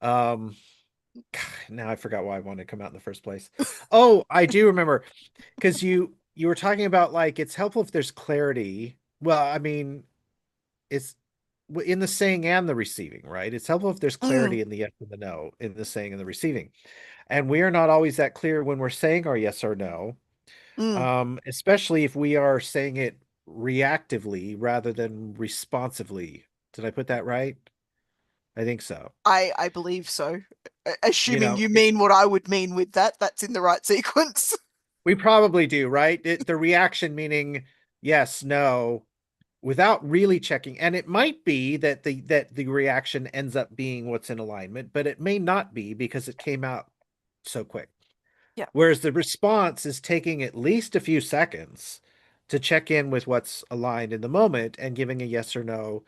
[SPEAKER 2] Um, God, now I forgot why I wanted to come out in the first place. Oh, I do remember because you were talking about like it's helpful if there's clarity. Well, I mean, it's in the saying and the receiving, right? It's helpful if there's
[SPEAKER 1] Mm,
[SPEAKER 2] clarity in the yes and the no in the saying and the receiving. And we are not always that clear when we're saying our yes or no,
[SPEAKER 1] mm.
[SPEAKER 2] especially if we are saying it reactively rather than responsively. Did I put that right? I think so.
[SPEAKER 1] I believe so.
[SPEAKER 2] You
[SPEAKER 1] Assuming
[SPEAKER 2] know,
[SPEAKER 1] you mean what I would mean with that, that's in the right sequence.
[SPEAKER 2] we probably do, right? The reaction meaning yes, no, without really checking. And it might be that the reaction ends up being what's in alignment, but it may not be because it came out so quick.
[SPEAKER 1] Yeah,
[SPEAKER 2] Whereas the response is taking at least a few seconds to check in with what's aligned in the moment and giving a yes or no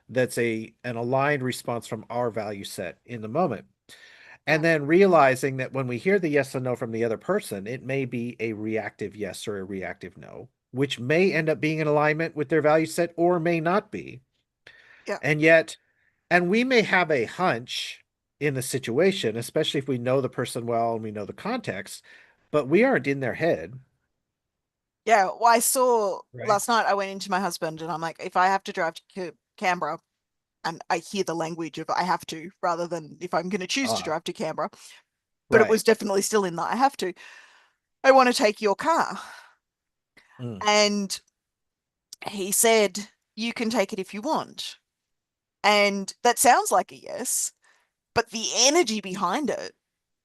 [SPEAKER 2] that's a an aligned response from our value set in the moment.
[SPEAKER 1] yeah,
[SPEAKER 2] And then realizing that when we hear the yes and no from the other person, it may be a reactive yes or a reactive no, which may end up being in alignment with their value set or may not be.
[SPEAKER 1] yeah.
[SPEAKER 2] And yet, and we may have a hunch in the situation, especially if we know the person well and we know the context, but we aren't in their head,
[SPEAKER 1] Yeah, well, I saw
[SPEAKER 2] right?
[SPEAKER 1] last night. I went into my husband and I'm like, if I have to drive to Canberra, and I hear the language of I have to rather than if I'm going to choose to
[SPEAKER 2] Ah,
[SPEAKER 1] drive to Canberra, but it
[SPEAKER 2] right.
[SPEAKER 1] was definitely still in that I have to. I want to take your car.
[SPEAKER 2] Mm,
[SPEAKER 1] And he said, you can take it if you want. And that sounds like a yes, but the energy behind it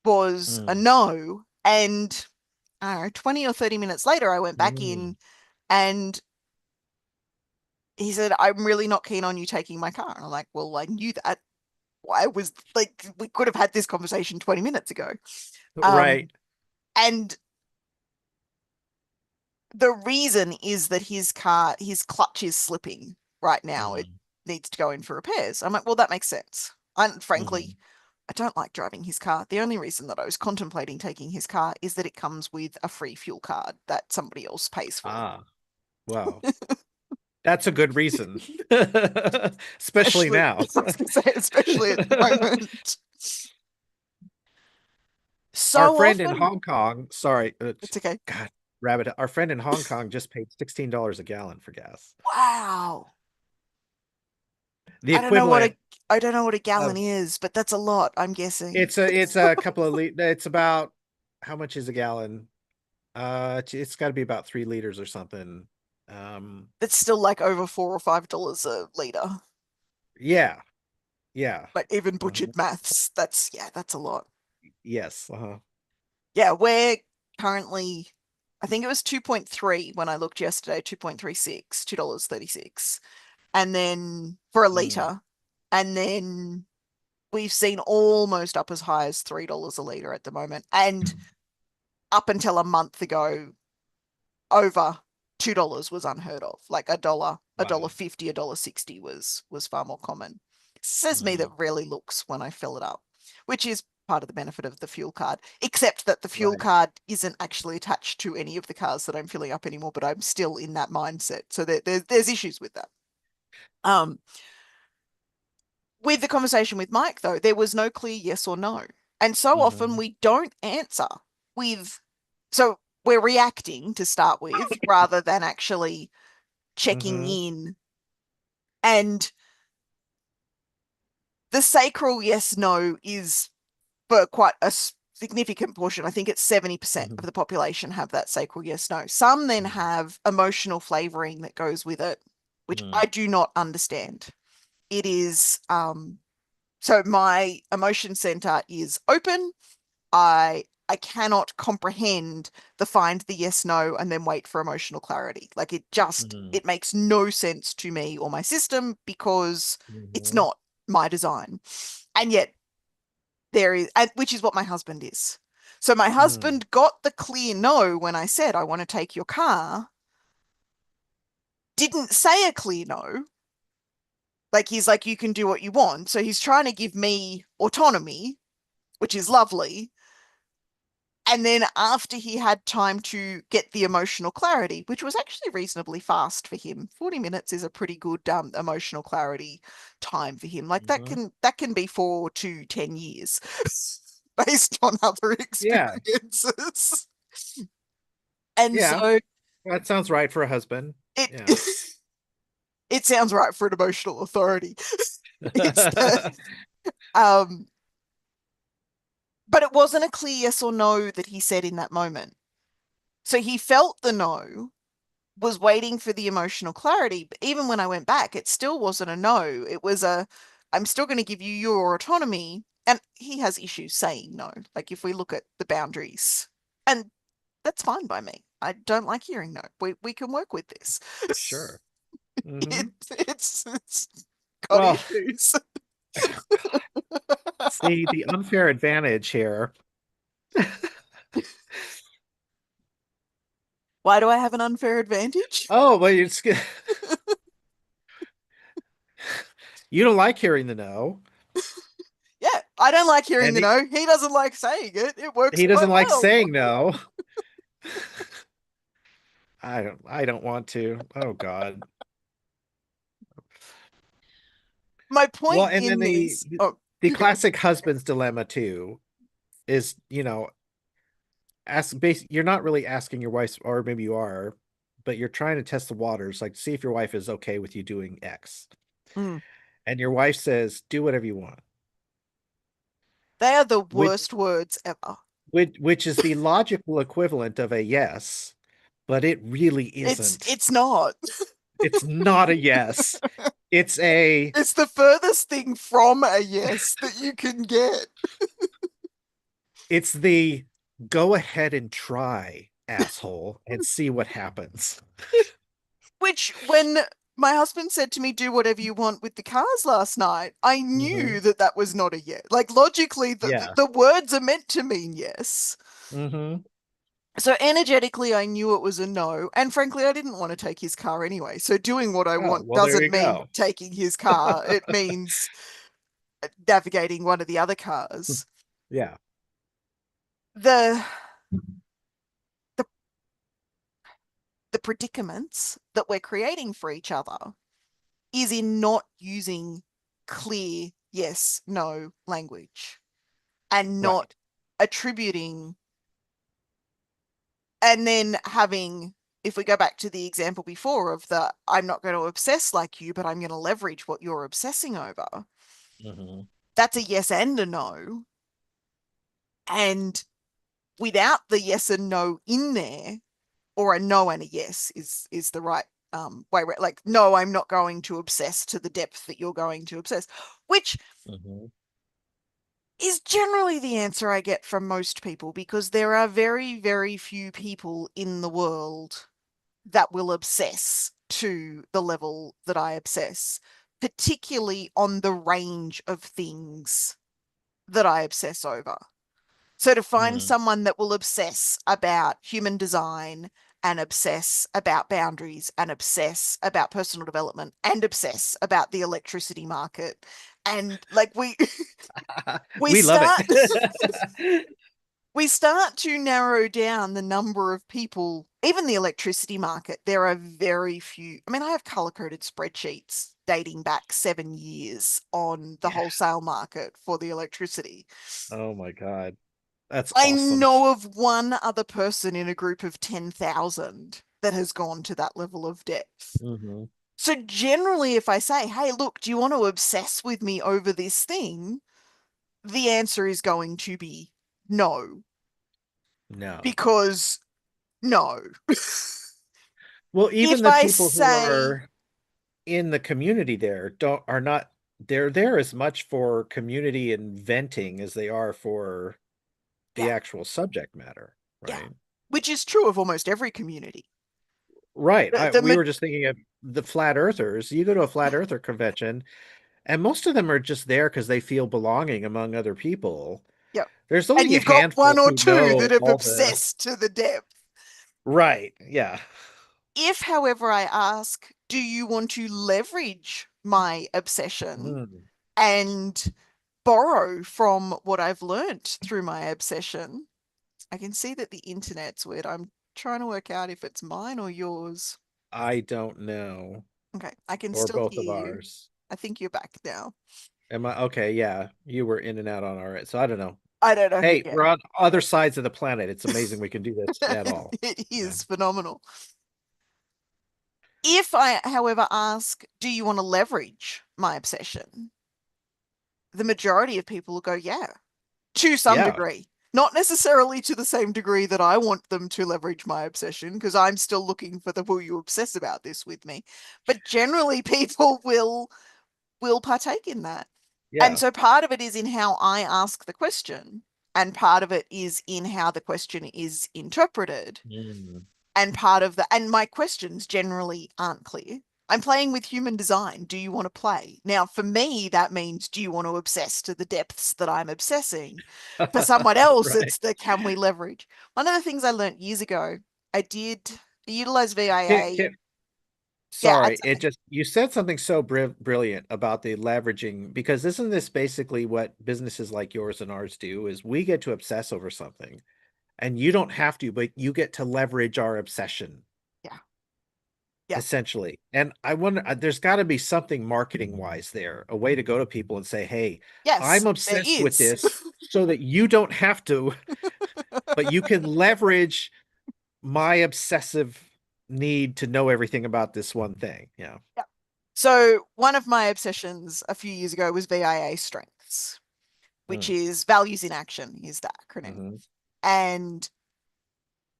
[SPEAKER 1] was a
[SPEAKER 2] mm,
[SPEAKER 1] no. And I don't know, 20 or 30 minutes later, I went back
[SPEAKER 2] mm.
[SPEAKER 1] in and he said, I'm really not keen on you taking my car. And I'm like, well, I knew that. Why was like, we could have had this conversation 20 minutes ago. Um,
[SPEAKER 2] Right.
[SPEAKER 1] and the reason is that his clutch is slipping right now. It
[SPEAKER 2] Mm,
[SPEAKER 1] needs to go in for repairs. I'm like, well, that makes sense. And frankly,
[SPEAKER 2] mhm.
[SPEAKER 1] I don't like driving his car. The only reason that I was contemplating taking his car is that it comes with a free fuel card that somebody else pays for.
[SPEAKER 2] Ah, well, that's a good reason, especially
[SPEAKER 1] Especially,
[SPEAKER 2] now.
[SPEAKER 1] I was gonna say, especially at the moment.
[SPEAKER 2] Our
[SPEAKER 1] So
[SPEAKER 2] friend in
[SPEAKER 1] often,
[SPEAKER 2] Hong Kong, sorry,
[SPEAKER 1] it's okay.
[SPEAKER 2] God, rabbit. Our friend in Hong Kong just paid $16 a gallon for gas.
[SPEAKER 1] Wow.
[SPEAKER 2] The
[SPEAKER 1] I don't know what
[SPEAKER 2] equivalent
[SPEAKER 1] a I don't know what a gallon
[SPEAKER 2] of
[SPEAKER 1] is, but that's a lot, I'm guessing.
[SPEAKER 2] it's a couple of it's about how much is a gallon? It's got to be about 3 liters or something. Um,
[SPEAKER 1] It's still like over $4 or $5 a liter.
[SPEAKER 2] yeah, yeah.
[SPEAKER 1] Like even
[SPEAKER 2] Uh,
[SPEAKER 1] butchered maths, that's yeah, that's a lot.
[SPEAKER 2] yes.
[SPEAKER 1] Yeah, we're currently I think it was 2.3 when I looked yesterday, 2.36, $2.36. And then for a
[SPEAKER 2] Mm,
[SPEAKER 1] liter. And then we've seen almost up as high as $3 a liter at the moment. And up until a month ago, over $2 was unheard of. Like a dollar
[SPEAKER 2] wow.
[SPEAKER 1] 50, $1.60 was far more common. Says me that
[SPEAKER 2] Mm,
[SPEAKER 1] rarely looks when I fill it up, which is part of the benefit of the fuel card, except that the fuel
[SPEAKER 2] right.
[SPEAKER 1] card isn't actually attached to any of the cars that I'm filling up anymore, but I'm still in that mindset. So there's issues with that. Um, With the conversation with Mike, though, there was no clear yes or no. And so often
[SPEAKER 2] Hmm.
[SPEAKER 1] we don't answer with, so we're reacting to start with rather than actually checking
[SPEAKER 2] Hmm.
[SPEAKER 1] in. And the sacral yes no is for quite a significant portion. I think it's 70% of
[SPEAKER 2] Hmm.
[SPEAKER 1] the population have that sacral yes no. Some then
[SPEAKER 2] Hmm.
[SPEAKER 1] have emotional flavoring that goes with it, which I do not understand. It is so my emotion center is open. I cannot comprehend the find the yes no and then wait for emotional clarity. Like
[SPEAKER 2] Hmm.
[SPEAKER 1] it makes no sense to me or my system because it's
[SPEAKER 2] Hmm.
[SPEAKER 1] not my design. And yet there is, and which is what my husband is. So my
[SPEAKER 2] Hmm.
[SPEAKER 1] husband got the clear no when I said I want to take your car, didn't say a clear no. Like he's like, you can do what you want. So he's trying to give me autonomy, which is lovely. And then after he had time to get the emotional clarity, which was actually reasonably fast for him, 40 minutes is a pretty good emotional clarity time for him. Like
[SPEAKER 2] Hmm.
[SPEAKER 1] that can be 4 to 10 years based on other
[SPEAKER 2] Yeah.
[SPEAKER 1] experiences. And
[SPEAKER 2] Yeah.
[SPEAKER 1] so
[SPEAKER 2] That sounds right for a husband.
[SPEAKER 1] it
[SPEAKER 2] Yeah.
[SPEAKER 1] it sounds right for an emotional authority. It's the um but it wasn't a clear yes or no that he said in that moment. So he felt the no, was waiting for the emotional clarity. But even when I went back, it still wasn't a no. It was a, I'm still going to give you your autonomy. And he has issues saying no. Like if we look at the boundaries, and that's fine by me. I don't like hearing no. We can work with this.
[SPEAKER 2] Sure.
[SPEAKER 1] It,
[SPEAKER 2] Hmm.
[SPEAKER 1] it's got
[SPEAKER 2] Well,
[SPEAKER 1] issues.
[SPEAKER 2] see, the unfair advantage here.
[SPEAKER 1] Why do I have an unfair advantage?
[SPEAKER 2] Oh, well, you don't like hearing the no,
[SPEAKER 1] Yeah, I don't like hearing
[SPEAKER 2] and
[SPEAKER 1] the no. He doesn't like saying it. It works
[SPEAKER 2] he doesn't
[SPEAKER 1] quite
[SPEAKER 2] like
[SPEAKER 1] well.
[SPEAKER 2] saying no. I don't want to. Oh God.
[SPEAKER 1] My
[SPEAKER 2] Well,
[SPEAKER 1] point
[SPEAKER 2] and then
[SPEAKER 1] in
[SPEAKER 2] the
[SPEAKER 1] this, oh,
[SPEAKER 2] the
[SPEAKER 1] you go.
[SPEAKER 2] classic husband's dilemma too is, you're not really asking your wife, or maybe you are, but you're trying to test the waters, like see if your wife is okay with you doing X.
[SPEAKER 1] Mm.
[SPEAKER 2] And your wife says, do whatever you want.
[SPEAKER 1] They are the
[SPEAKER 2] Which
[SPEAKER 1] worst words ever.
[SPEAKER 2] which is the logical equivalent of a yes, but it really isn't.
[SPEAKER 1] It's not.
[SPEAKER 2] It's not a yes. It's a
[SPEAKER 1] It's the furthest thing from a yes that you can get.
[SPEAKER 2] it's the go ahead and try, asshole, and see what happens.
[SPEAKER 1] Which, when my husband said to me, do whatever you want with the cars last night, I
[SPEAKER 2] Hmm.
[SPEAKER 1] knew that that was not a yes. Like, logically,
[SPEAKER 2] Yeah.
[SPEAKER 1] the words are meant to mean yes.
[SPEAKER 2] Hmm.
[SPEAKER 1] So, energetically, I knew it was a no. And frankly, I didn't want to take his car anyway. So, doing what I
[SPEAKER 2] Oh,
[SPEAKER 1] want
[SPEAKER 2] well, there
[SPEAKER 1] doesn't
[SPEAKER 2] you
[SPEAKER 1] mean
[SPEAKER 2] go.
[SPEAKER 1] taking his car, it means navigating one of the other cars.
[SPEAKER 2] Yeah.
[SPEAKER 1] The the the predicaments that we're creating for each other is in not using clear yes, no language and
[SPEAKER 2] Right.
[SPEAKER 1] not attributing and then having, if we go back to the example before of the I'm not going to obsess like you, but I'm going to leverage what you're obsessing over,
[SPEAKER 2] Hmm.
[SPEAKER 1] that's a yes and a no. And without the yes and no in there, or a no and a yes is the right way. Like, no, I'm not going to obsess to the depth that you're going to obsess, which
[SPEAKER 2] Hmm.
[SPEAKER 1] is generally the answer I get from most people because there are very, very few people in the world that will obsess to the level that I obsess, particularly on the range of things that I obsess over. So to find
[SPEAKER 2] Hmm.
[SPEAKER 1] someone that will obsess about human design and obsess about boundaries and obsess about personal development and obsess about the electricity market and like we
[SPEAKER 2] We love
[SPEAKER 1] start
[SPEAKER 2] it.
[SPEAKER 1] we start to narrow down the number of people, even the electricity market, there are very few. I mean, I have color coded spreadsheets dating back 7 years on the
[SPEAKER 2] Yeah.
[SPEAKER 1] wholesale market for the electricity.
[SPEAKER 2] Oh my God. That's
[SPEAKER 1] I
[SPEAKER 2] awesome.
[SPEAKER 1] know of one other person in a group of 10,000 that has gone to that level of depth.
[SPEAKER 2] Hmm.
[SPEAKER 1] So generally, if I say, hey, look, do you want to obsess with me over this thing? The answer is going to be no,
[SPEAKER 2] No.
[SPEAKER 1] because no.
[SPEAKER 2] Well, even
[SPEAKER 1] If
[SPEAKER 2] the
[SPEAKER 1] I
[SPEAKER 2] people who
[SPEAKER 1] say,
[SPEAKER 2] are in the community there don't are not they're there as much for community and venting as they are for the
[SPEAKER 1] yeah,
[SPEAKER 2] actual subject matter,
[SPEAKER 1] yeah,
[SPEAKER 2] right?
[SPEAKER 1] which is true of almost every community.
[SPEAKER 2] Right.
[SPEAKER 1] The, the,
[SPEAKER 2] We were just thinking of the flat earthers. You go to a flat earther convention, and most of them are just there because they feel belonging among other people.
[SPEAKER 1] yeah.
[SPEAKER 2] There's
[SPEAKER 1] And
[SPEAKER 2] only a
[SPEAKER 1] you've got one
[SPEAKER 2] handful
[SPEAKER 1] or
[SPEAKER 2] who
[SPEAKER 1] two
[SPEAKER 2] know
[SPEAKER 1] that have
[SPEAKER 2] all the
[SPEAKER 1] obsessed to the depth.
[SPEAKER 2] right. Yeah.
[SPEAKER 1] If, however, I ask, do you want to leverage my obsession
[SPEAKER 2] Hmm.
[SPEAKER 1] and borrow from what I've learnt through my obsession? I can see that the internet's weird. I'm trying to work out if it's mine or yours.
[SPEAKER 2] I don't know.
[SPEAKER 1] Okay, I can
[SPEAKER 2] Or
[SPEAKER 1] still
[SPEAKER 2] both
[SPEAKER 1] hear
[SPEAKER 2] of
[SPEAKER 1] you.
[SPEAKER 2] ours.
[SPEAKER 1] I think you're back now.
[SPEAKER 2] Am I okay? Yeah. You were in and out on our end, so I don't know.
[SPEAKER 1] I don't know who,
[SPEAKER 2] Hey,
[SPEAKER 1] yeah.
[SPEAKER 2] we're on other sides of the planet. It's amazing we can do this at all.
[SPEAKER 1] It
[SPEAKER 2] Yeah.
[SPEAKER 1] is phenomenal. If I, however, ask, do you want to leverage my obsession? The majority of people will go, yeah, to some
[SPEAKER 2] Yeah.
[SPEAKER 1] degree. Not necessarily to the same degree that I want them to leverage my obsession, because I'm still looking for the will you obsess about this with me. But generally people will partake in that. And
[SPEAKER 2] Yeah.
[SPEAKER 1] so part of it is in how I ask the question, and part of it is in how the question is interpreted.
[SPEAKER 2] Mm.
[SPEAKER 1] And part of the, and my questions generally aren't clear. I'm playing with human design. Do you want to play? Now, for me, that means, do you want to obsess to the depths that I'm obsessing? For someone else,
[SPEAKER 2] Right.
[SPEAKER 1] it's the can we leverage? One of the things I learned years ago, I did utilize
[SPEAKER 2] Can,
[SPEAKER 1] VIA.
[SPEAKER 2] can,
[SPEAKER 1] Yeah, add
[SPEAKER 2] sorry, it
[SPEAKER 1] something.
[SPEAKER 2] just you said something so brilliant about the leveraging because isn't this basically what businesses like yours and ours do is we get to obsess over something and you don't have to, but you get to leverage our obsession
[SPEAKER 1] Yeah, yeah.
[SPEAKER 2] essentially. And I wonder, there's got to be something marketing wise there, a way to go to people and say, "Hey, I'm
[SPEAKER 1] Yes, there
[SPEAKER 2] obsessed with
[SPEAKER 1] is.
[SPEAKER 2] this so that you don't have to, but you can leverage my obsessive need to know everything about this one thing." Yeah.
[SPEAKER 1] Yeah. So one of my obsessions a few years ago was VIA strengths, which
[SPEAKER 2] Mm.
[SPEAKER 1] is values in action, is the acronym.
[SPEAKER 2] Hmm.
[SPEAKER 1] And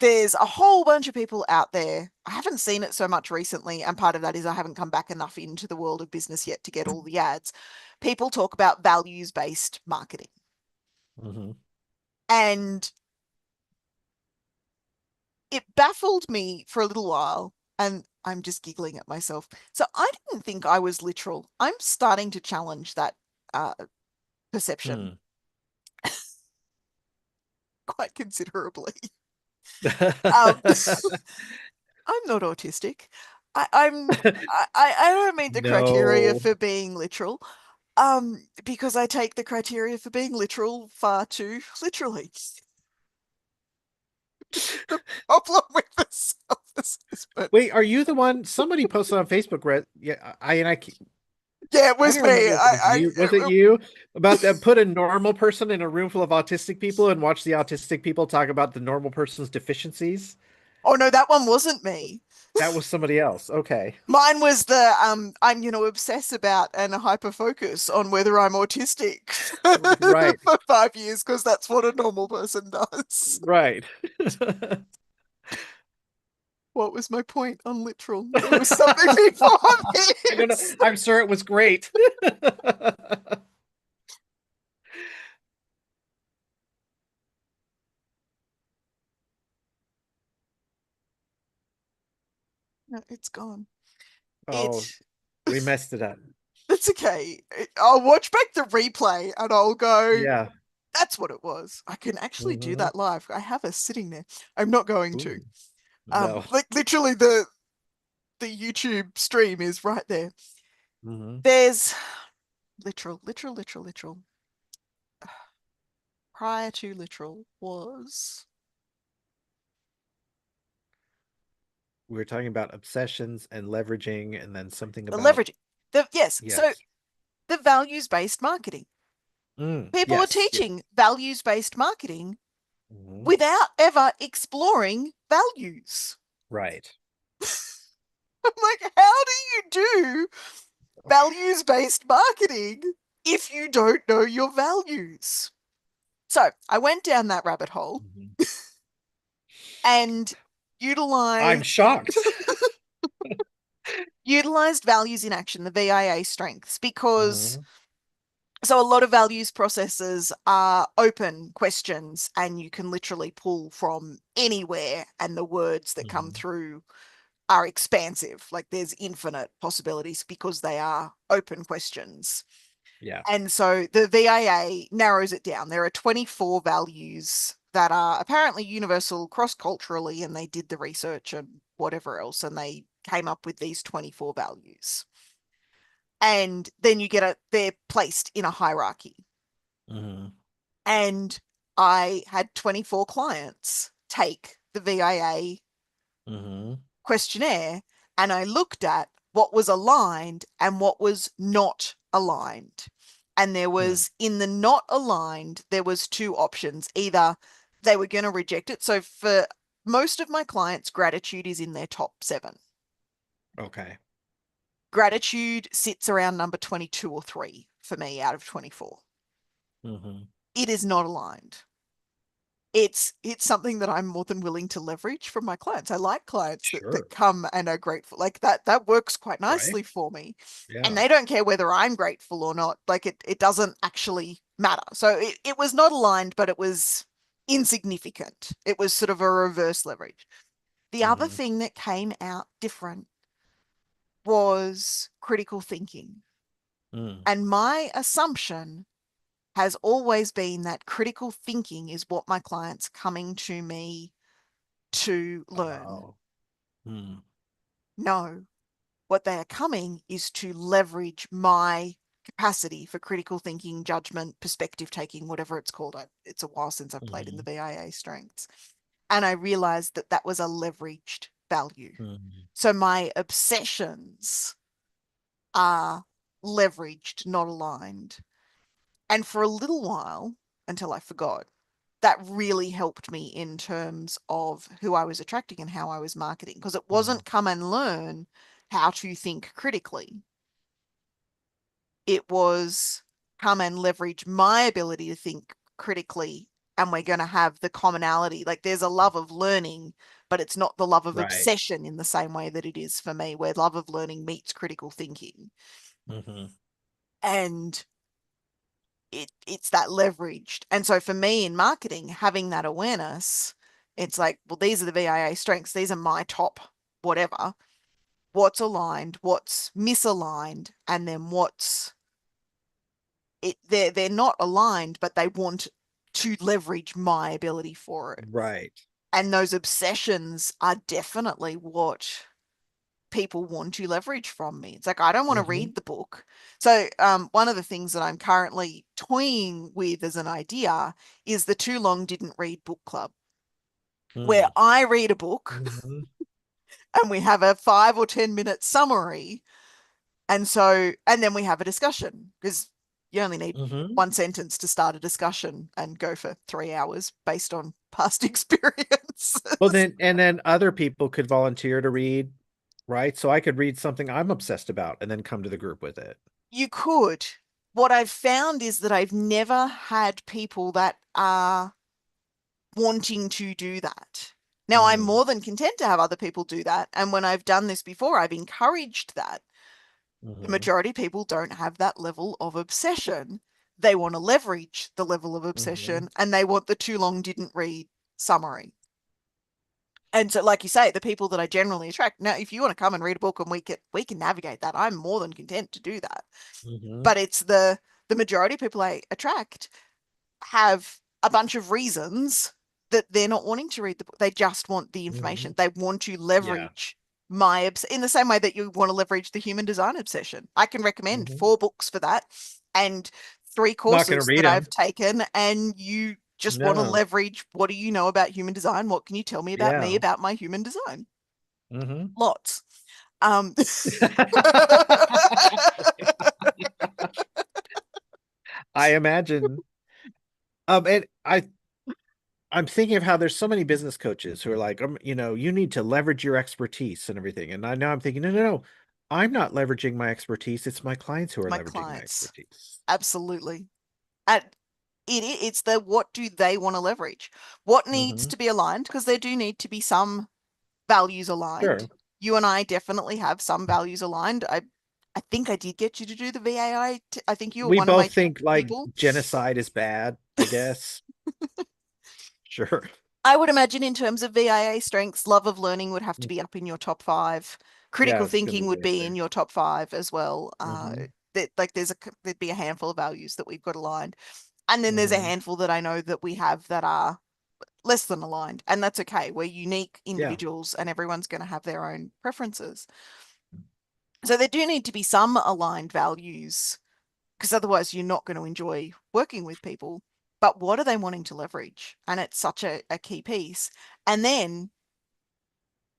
[SPEAKER 1] there's a whole bunch of people out there. I haven't seen it so much recently, and part of that is I haven't come back enough into the world of business yet to get all the ads. People talk about values-based marketing.
[SPEAKER 2] Hmm.
[SPEAKER 1] And it baffled me for a little while, and I'm just giggling at myself. So I didn't think I was literal. I'm starting to challenge that uh, perception
[SPEAKER 2] Hmm.
[SPEAKER 1] quite considerably. Um, I'm not autistic. I don't meet the criteria
[SPEAKER 2] No.
[SPEAKER 1] for being literal. Because I take the criteria for being literal far too literally. The problem with the self-assessment.
[SPEAKER 2] Wait, are you the one? Somebody posted on Facebook, yeah,
[SPEAKER 1] Yeah, it
[SPEAKER 2] I
[SPEAKER 1] was
[SPEAKER 2] don't
[SPEAKER 1] me.
[SPEAKER 2] remember if it was you. Was it you about that? Put a normal person in a room full of autistic people and watch the autistic people talk about the normal person's deficiencies.
[SPEAKER 1] Oh no, that one wasn't me.
[SPEAKER 2] That was somebody else. Okay.
[SPEAKER 1] Mine was the I'm obsess about and hyper focus on whether I'm autistic
[SPEAKER 2] Right.
[SPEAKER 1] for 5 years because that's what a normal person does.
[SPEAKER 2] Right.
[SPEAKER 1] What was my point on literal? There was something before
[SPEAKER 2] I don't know.
[SPEAKER 1] this.
[SPEAKER 2] I'm sure it was great.
[SPEAKER 1] No, it's gone.
[SPEAKER 2] Oh,
[SPEAKER 1] It
[SPEAKER 2] we messed it up.
[SPEAKER 1] That's okay. I'll watch back the replay and I'll go,
[SPEAKER 2] Yeah.
[SPEAKER 1] that's what it was. I can actually do
[SPEAKER 2] Hmm.
[SPEAKER 1] that live. I have us sitting there. I'm not going to.
[SPEAKER 2] Ooh, no.
[SPEAKER 1] Like literally the YouTube stream is right there.
[SPEAKER 2] Hmm.
[SPEAKER 1] There's literal. Prior to literal was
[SPEAKER 2] We were talking about obsessions and leveraging, and then something about
[SPEAKER 1] leveraging. Yes. So
[SPEAKER 2] Yes.
[SPEAKER 1] the values-based marketing. People are
[SPEAKER 2] Yes. Yes.
[SPEAKER 1] teaching values-based marketing
[SPEAKER 2] Mhm.
[SPEAKER 1] without ever exploring values.
[SPEAKER 2] Right.
[SPEAKER 1] I'm like, how do you do values-based marketing if you don't know your values? So I went down that rabbit hole
[SPEAKER 2] Mhm.
[SPEAKER 1] and
[SPEAKER 2] I'm
[SPEAKER 1] utilized
[SPEAKER 2] shocked.
[SPEAKER 1] utilized values in action, the VIA strengths, because
[SPEAKER 2] Mhm.
[SPEAKER 1] so a lot of values processes are open questions and you can literally pull from anywhere, and the words that come
[SPEAKER 2] Mhm.
[SPEAKER 1] through are expansive. Like there's infinite possibilities because they are open questions.
[SPEAKER 2] Yeah.
[SPEAKER 1] And so the VIA narrows it down. There are 24 values that are apparently universal cross-culturally, and they did the research and whatever else, and they came up with these 24 values. And then they're placed in a hierarchy.
[SPEAKER 2] Mhm.
[SPEAKER 1] And I had 24 clients take the VIA
[SPEAKER 2] Mhm.
[SPEAKER 1] questionnaire, and I looked at what was aligned and what was not aligned. And there
[SPEAKER 2] Hmm.
[SPEAKER 1] was, in the not aligned, there was two options. Either they were going to reject it. So for most of my clients, gratitude is in their top 7.
[SPEAKER 2] Okay.
[SPEAKER 1] Gratitude sits around number 22 or 3 for me out of 24.
[SPEAKER 2] Mhm.
[SPEAKER 1] It is not aligned. It's something that I'm more than willing to leverage from my clients. I like clients that
[SPEAKER 2] Sure.
[SPEAKER 1] come and are grateful. Like that works quite
[SPEAKER 2] Right.
[SPEAKER 1] nicely for me. And
[SPEAKER 2] Yeah.
[SPEAKER 1] they don't care whether I'm grateful or not. Like it doesn't actually matter. So it was not aligned, but it was insignificant. It was sort of a reverse leverage. The other
[SPEAKER 2] Mhm.
[SPEAKER 1] thing that came out different was critical thinking.
[SPEAKER 2] Mm.
[SPEAKER 1] And my assumption has always been that critical thinking is what my clients coming to me to learn.
[SPEAKER 2] Oh. Hmm.
[SPEAKER 1] No, what they are coming is to leverage my capacity for critical thinking, judgment, perspective taking, whatever it's called. It's a while since I've played in the
[SPEAKER 2] Mhm.
[SPEAKER 1] VIA strengths. And I realized that that was a leveraged value.
[SPEAKER 2] Mhm.
[SPEAKER 1] So my obsessions are leveraged, not aligned. And for a little while, until I forgot, that really helped me in terms of who I was attracting and how I was marketing, because it
[SPEAKER 2] Mhm.
[SPEAKER 1] wasn't come and learn how to think critically. It was come and leverage my ability to think critically, and we're going to have the commonality. Like there's a love of learning, but it's not the love of
[SPEAKER 2] Right.
[SPEAKER 1] obsession in the same way that it is for me, where love of learning meets critical thinking.
[SPEAKER 2] Mhm.
[SPEAKER 1] And it's that leveraged. And so for me in marketing, having that awareness, it's like, well, these are the VIA strengths. These are my top whatever. What's aligned, what's misaligned, and then what's it they're not aligned, but they want to leverage my ability for it.
[SPEAKER 2] Right.
[SPEAKER 1] And those obsessions are definitely what people want to leverage from me. It's like I don't want to
[SPEAKER 2] Mhm.
[SPEAKER 1] read the book. So one of the things that I'm currently toying with as an idea is the Too Long Didn't Read book club, where
[SPEAKER 2] Mm.
[SPEAKER 1] I read a book
[SPEAKER 2] Mhm.
[SPEAKER 1] and we have a 5 or 10 minute summary. And then we have a discussion, because you only need
[SPEAKER 2] Mhm.
[SPEAKER 1] one sentence to start a discussion and go for 3 hours based on past experience.
[SPEAKER 2] Well, then other people could volunteer to read, right? So I could read something I'm obsessed about and then come to the group with it.
[SPEAKER 1] You could. What I've found is that I've never had people that are wanting to do that. Now, I'm
[SPEAKER 2] Mm.
[SPEAKER 1] more than content to have other people do that. And when I've done this before, I've encouraged that. The
[SPEAKER 2] Mhm.
[SPEAKER 1] majority of people don't have that level of obsession. They want to leverage the level of
[SPEAKER 2] Mhm.
[SPEAKER 1] obsession, and they want the Too Long Didn't Read summary. And so, like you say, the people that I generally attract. Now, if you want to come and read a book and we can navigate that, I'm more than content to do that.
[SPEAKER 2] Mhm.
[SPEAKER 1] But it's the majority of people I attract have a bunch of reasons that they're not wanting to read the book. They just want the information.
[SPEAKER 2] Mhm.
[SPEAKER 1] They want to
[SPEAKER 2] Yeah.
[SPEAKER 1] leverage in the same way that you want to leverage the human design obsession. I can recommend
[SPEAKER 2] Mhm.
[SPEAKER 1] 4 books for that and 3
[SPEAKER 2] Not going to
[SPEAKER 1] courses
[SPEAKER 2] read
[SPEAKER 1] that I've
[SPEAKER 2] them.
[SPEAKER 1] taken, and you just want to
[SPEAKER 2] No.
[SPEAKER 1] leverage what do you know about human design? What can you tell me
[SPEAKER 2] Yeah.
[SPEAKER 1] about my human design?
[SPEAKER 2] Mhm.
[SPEAKER 1] Lots. Um,
[SPEAKER 2] I imagine. And I'm thinking of how there's so many business coaches who are like, you need to leverage your expertise and everything. And I'm thinking, no, no, no, I'm not leveraging my expertise. It's my clients who are
[SPEAKER 1] My
[SPEAKER 2] leveraging my
[SPEAKER 1] clients.
[SPEAKER 2] expertise.
[SPEAKER 1] Absolutely. At it's the what do they want to leverage? What needs
[SPEAKER 2] Hmm.
[SPEAKER 1] to be aligned? Because there do need to be some values aligned.
[SPEAKER 2] Sure.
[SPEAKER 1] You and I definitely have some values aligned. I think I did get you to do the VAI. I think you were
[SPEAKER 2] We
[SPEAKER 1] one of
[SPEAKER 2] both
[SPEAKER 1] my
[SPEAKER 2] think like
[SPEAKER 1] people.
[SPEAKER 2] genocide is bad, I guess. Sure.
[SPEAKER 1] I would imagine in terms of VIA strengths, love of learning would have to be up in your top five.
[SPEAKER 2] Yeah,
[SPEAKER 1] Critical
[SPEAKER 2] it's gonna
[SPEAKER 1] thinking
[SPEAKER 2] be
[SPEAKER 1] would
[SPEAKER 2] way up
[SPEAKER 1] be in
[SPEAKER 2] there.
[SPEAKER 1] your top five as well.
[SPEAKER 2] Hmm.
[SPEAKER 1] That like there'd be a handful of values that we've got aligned, and then there's a
[SPEAKER 2] Hmm.
[SPEAKER 1] handful that I know that we have that are less than aligned, and that's okay. We're unique
[SPEAKER 2] Yeah.
[SPEAKER 1] individuals, and everyone's going to have their own preferences. So there do need to be some aligned values because otherwise you're not going to enjoy working with people. But what are they wanting to leverage? And it's such a key piece. And then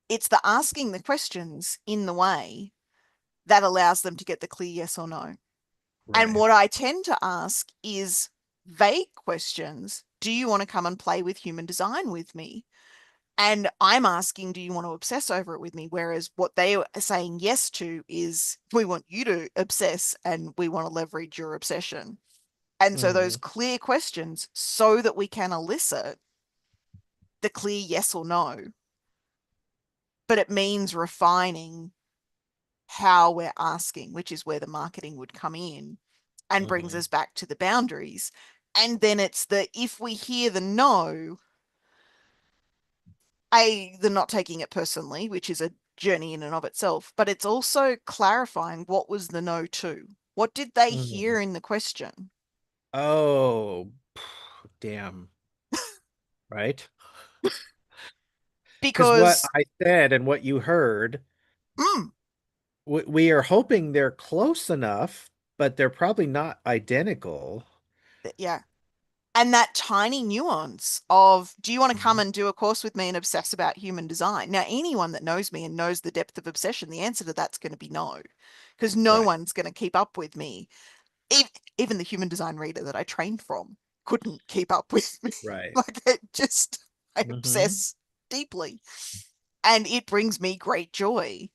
[SPEAKER 1] it's the asking the questions in the way that allows them to get the clear yes or no. And
[SPEAKER 2] Right.
[SPEAKER 1] what I tend to ask is vague questions. Do you want to come and play with human design with me? And I'm asking, do you want to obsess over it with me? Whereas what they are saying yes to is, we want you to obsess and we want to leverage your obsession. And so those
[SPEAKER 2] Hmm.
[SPEAKER 1] clear questions so that we can elicit the clear yes or no, but it means refining how we're asking, which is where the marketing would come in and brings
[SPEAKER 2] Hmm.
[SPEAKER 1] us back to the boundaries. And then it's the if we hear the no, the not taking it personally, which is a journey in and of itself, but it's also clarifying what was the no to. What did they
[SPEAKER 2] Hmm.
[SPEAKER 1] hear in the question?
[SPEAKER 2] Oh, damn. Right? Because what
[SPEAKER 1] Because,
[SPEAKER 2] I said and what you heard,
[SPEAKER 1] mm,
[SPEAKER 2] we are hoping they're close enough, but they're probably not identical.
[SPEAKER 1] yeah. And that tiny nuance of, do you want to come
[SPEAKER 2] Mhm.
[SPEAKER 1] and do a course with me and obsess about human design? Now, anyone that knows me and knows the depth of obsession, the answer to that's going to be no, because no
[SPEAKER 2] Right.
[SPEAKER 1] one's going to keep up with me. Even the human design reader that I trained from couldn't keep up with me.
[SPEAKER 2] Right.
[SPEAKER 1] Like it just, I
[SPEAKER 2] Hmm.
[SPEAKER 1] obsess deeply and it brings me great joy.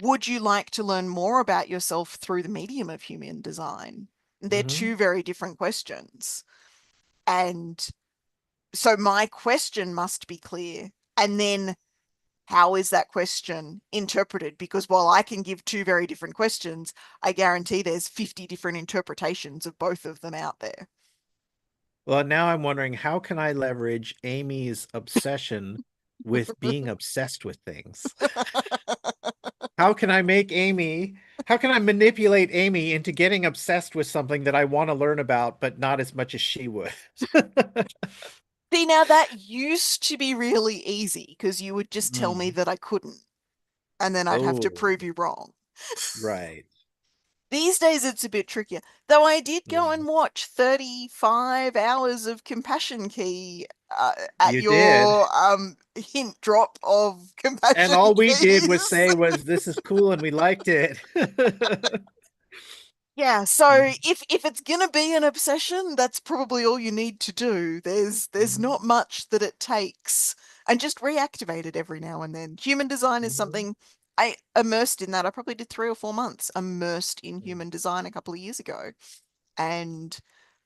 [SPEAKER 1] Would you like to learn more about yourself through the medium of human design? They're
[SPEAKER 2] Hmm.
[SPEAKER 1] two very different questions. And so my question must be clear. And then how is that question interpreted? Because while I can give two very different questions, I guarantee there's 50 different interpretations of both of them out there.
[SPEAKER 2] Well, now I'm wondering how can I leverage Amy's obsession with being obsessed with things? How can I make Amy, how can I manipulate Amy into getting obsessed with something that I want to learn about, but not as much as she would?
[SPEAKER 1] See, now that used to be really easy because you would just tell me
[SPEAKER 2] Mm.
[SPEAKER 1] that I couldn't, and then I'd have to
[SPEAKER 2] Oh,
[SPEAKER 1] prove you wrong.
[SPEAKER 2] right.
[SPEAKER 1] These days it's a bit trickier. Though I did go
[SPEAKER 2] Yeah.
[SPEAKER 1] and watch 35 hours of Compassion Key at
[SPEAKER 2] You did.
[SPEAKER 1] your hint drop of
[SPEAKER 2] And
[SPEAKER 1] Compassion
[SPEAKER 2] all we did was
[SPEAKER 1] Keys.
[SPEAKER 2] say was this is cool and we liked it.
[SPEAKER 1] Yeah, so if it's gonna be an obsession, that's probably all you need to do. There's
[SPEAKER 2] Mhm.
[SPEAKER 1] not much that it takes, and just reactivate it every now and then. Human design is
[SPEAKER 2] Mhm.
[SPEAKER 1] something I immersed in that. I probably did 3 or 4 months immersed in human design a couple of years ago, and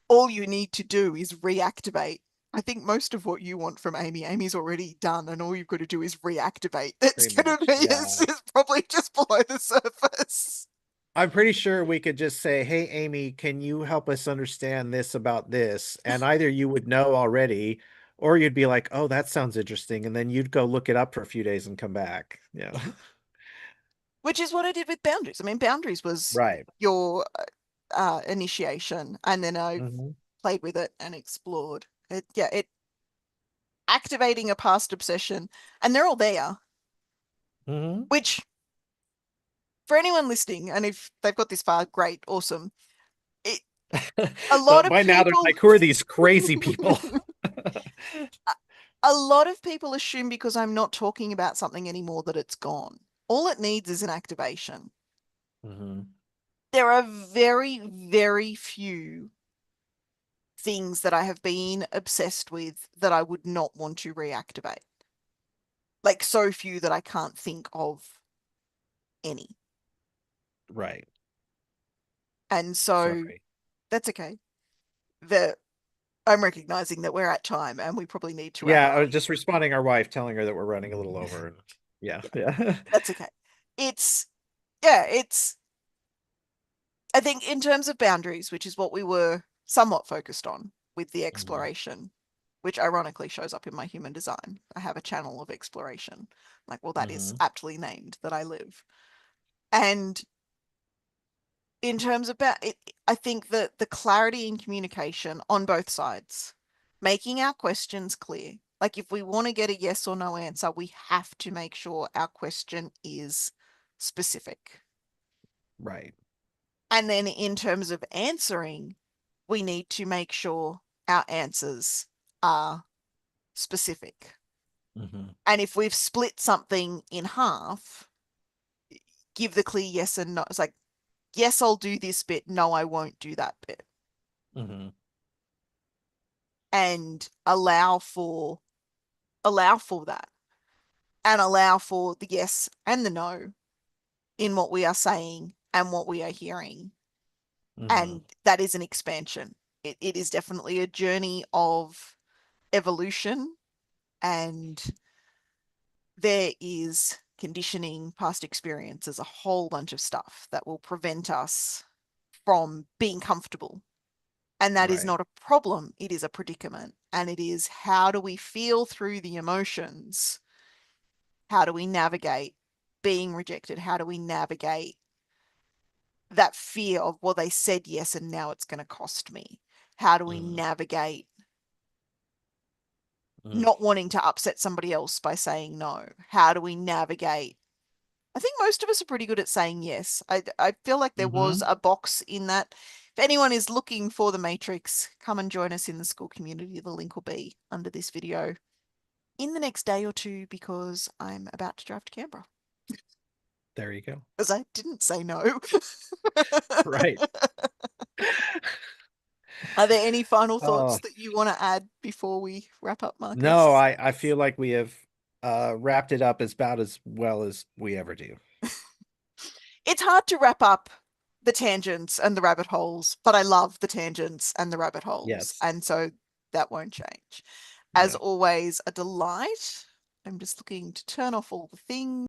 [SPEAKER 1] all you need to do is reactivate. I think most of what you want from Amy, Amy's already done, and all you've got to do is reactivate. It's
[SPEAKER 2] Pretty
[SPEAKER 1] gonna
[SPEAKER 2] much.
[SPEAKER 1] be
[SPEAKER 2] Yeah.
[SPEAKER 1] it's probably just below the surface.
[SPEAKER 2] I'm pretty sure we could just say, "Hey, Amy, can you help us understand this about this?" And either you would know already, or you'd be like, "Oh, that sounds interesting," and then you'd go look it up for a few days and come back. Yeah.
[SPEAKER 1] Which is what I did with boundaries. I mean, boundaries was
[SPEAKER 2] Right.
[SPEAKER 1] your initiation, and then I
[SPEAKER 2] Hmm.
[SPEAKER 1] played with it and explored it. Yeah, it activating a past obsession, and they're all there.
[SPEAKER 2] Hmm.
[SPEAKER 1] Which, for anyone listening, and if they've got this far, great, awesome. It a
[SPEAKER 2] So
[SPEAKER 1] lot of
[SPEAKER 2] by now they're
[SPEAKER 1] people,
[SPEAKER 2] like, "Who are these crazy people?"
[SPEAKER 1] a lot of people assume because I'm not talking about something anymore that it's gone. All it needs is an activation.
[SPEAKER 2] Hmm.
[SPEAKER 1] There are very, very few things that I have been obsessed with that I would not want to reactivate. Like so few that I can't think of any.
[SPEAKER 2] Right.
[SPEAKER 1] And so
[SPEAKER 2] Sorry.
[SPEAKER 1] that's okay. The I'm recognizing that we're at time and we probably need to wrap
[SPEAKER 2] Yeah, I
[SPEAKER 1] up.
[SPEAKER 2] was just responding our wife, telling her that we're running a little over. And yeah,
[SPEAKER 1] Yeah,
[SPEAKER 2] yeah.
[SPEAKER 1] that's okay. It's yeah, it's I think in terms of boundaries, which is what we were somewhat focused on with the
[SPEAKER 2] Mhm,
[SPEAKER 1] exploration, which ironically shows up in my human design. I have a channel of exploration. Like, well, that is
[SPEAKER 2] mhm,
[SPEAKER 1] aptly named that I live. And in terms of it, I think that the clarity in communication on both sides, making our questions clear. Like, if we want to get a yes or no answer, we have to make sure our question is specific.
[SPEAKER 2] right.
[SPEAKER 1] And then in terms of answering, we need to make sure our answers are specific.
[SPEAKER 2] Mhm,
[SPEAKER 1] And if we've split something in half, give the clear yes and no. It's like, yes, I'll do this bit. No, I won't do that bit.
[SPEAKER 2] mhm,
[SPEAKER 1] And allow for that and allow for the yes and the no in what we are saying and what we are hearing.
[SPEAKER 2] mhm,
[SPEAKER 1] And that is an expansion. It is definitely a journey of evolution, and there is conditioning, past experiences, a whole bunch of stuff that will prevent us from being comfortable. And that is
[SPEAKER 2] right.
[SPEAKER 1] not a problem, it is a predicament. And it is, how do we feel through the emotions? How do we navigate being rejected? How do we navigate that fear of, well, they said yes and now it's going to cost me? How do we
[SPEAKER 2] Mm,
[SPEAKER 1] navigate
[SPEAKER 2] mm,
[SPEAKER 1] not wanting to upset somebody else by saying no? How do we navigate? I think most of us are pretty good at saying yes. I feel like there was
[SPEAKER 2] mhm.
[SPEAKER 1] a box in that. If anyone is looking for the Matrix, come and join us in the Skool community. The link will be under this video in the next day or two because I'm about to drive to Canberra.
[SPEAKER 2] There you go.
[SPEAKER 1] Because I didn't say no.
[SPEAKER 2] Right.
[SPEAKER 1] Are there any final thoughts
[SPEAKER 2] Oh,
[SPEAKER 1] that you want to add before we wrap up,
[SPEAKER 2] no,
[SPEAKER 1] Marcus?
[SPEAKER 2] I feel like we have wrapped it up as about as well as we ever do.
[SPEAKER 1] It's hard to wrap up the tangents and the rabbit holes, but I love the tangents and the rabbit holes.
[SPEAKER 2] Yes.
[SPEAKER 1] And so that won't change. As
[SPEAKER 2] Yeah.
[SPEAKER 1] always, a delight. I'm just looking to turn off all the things.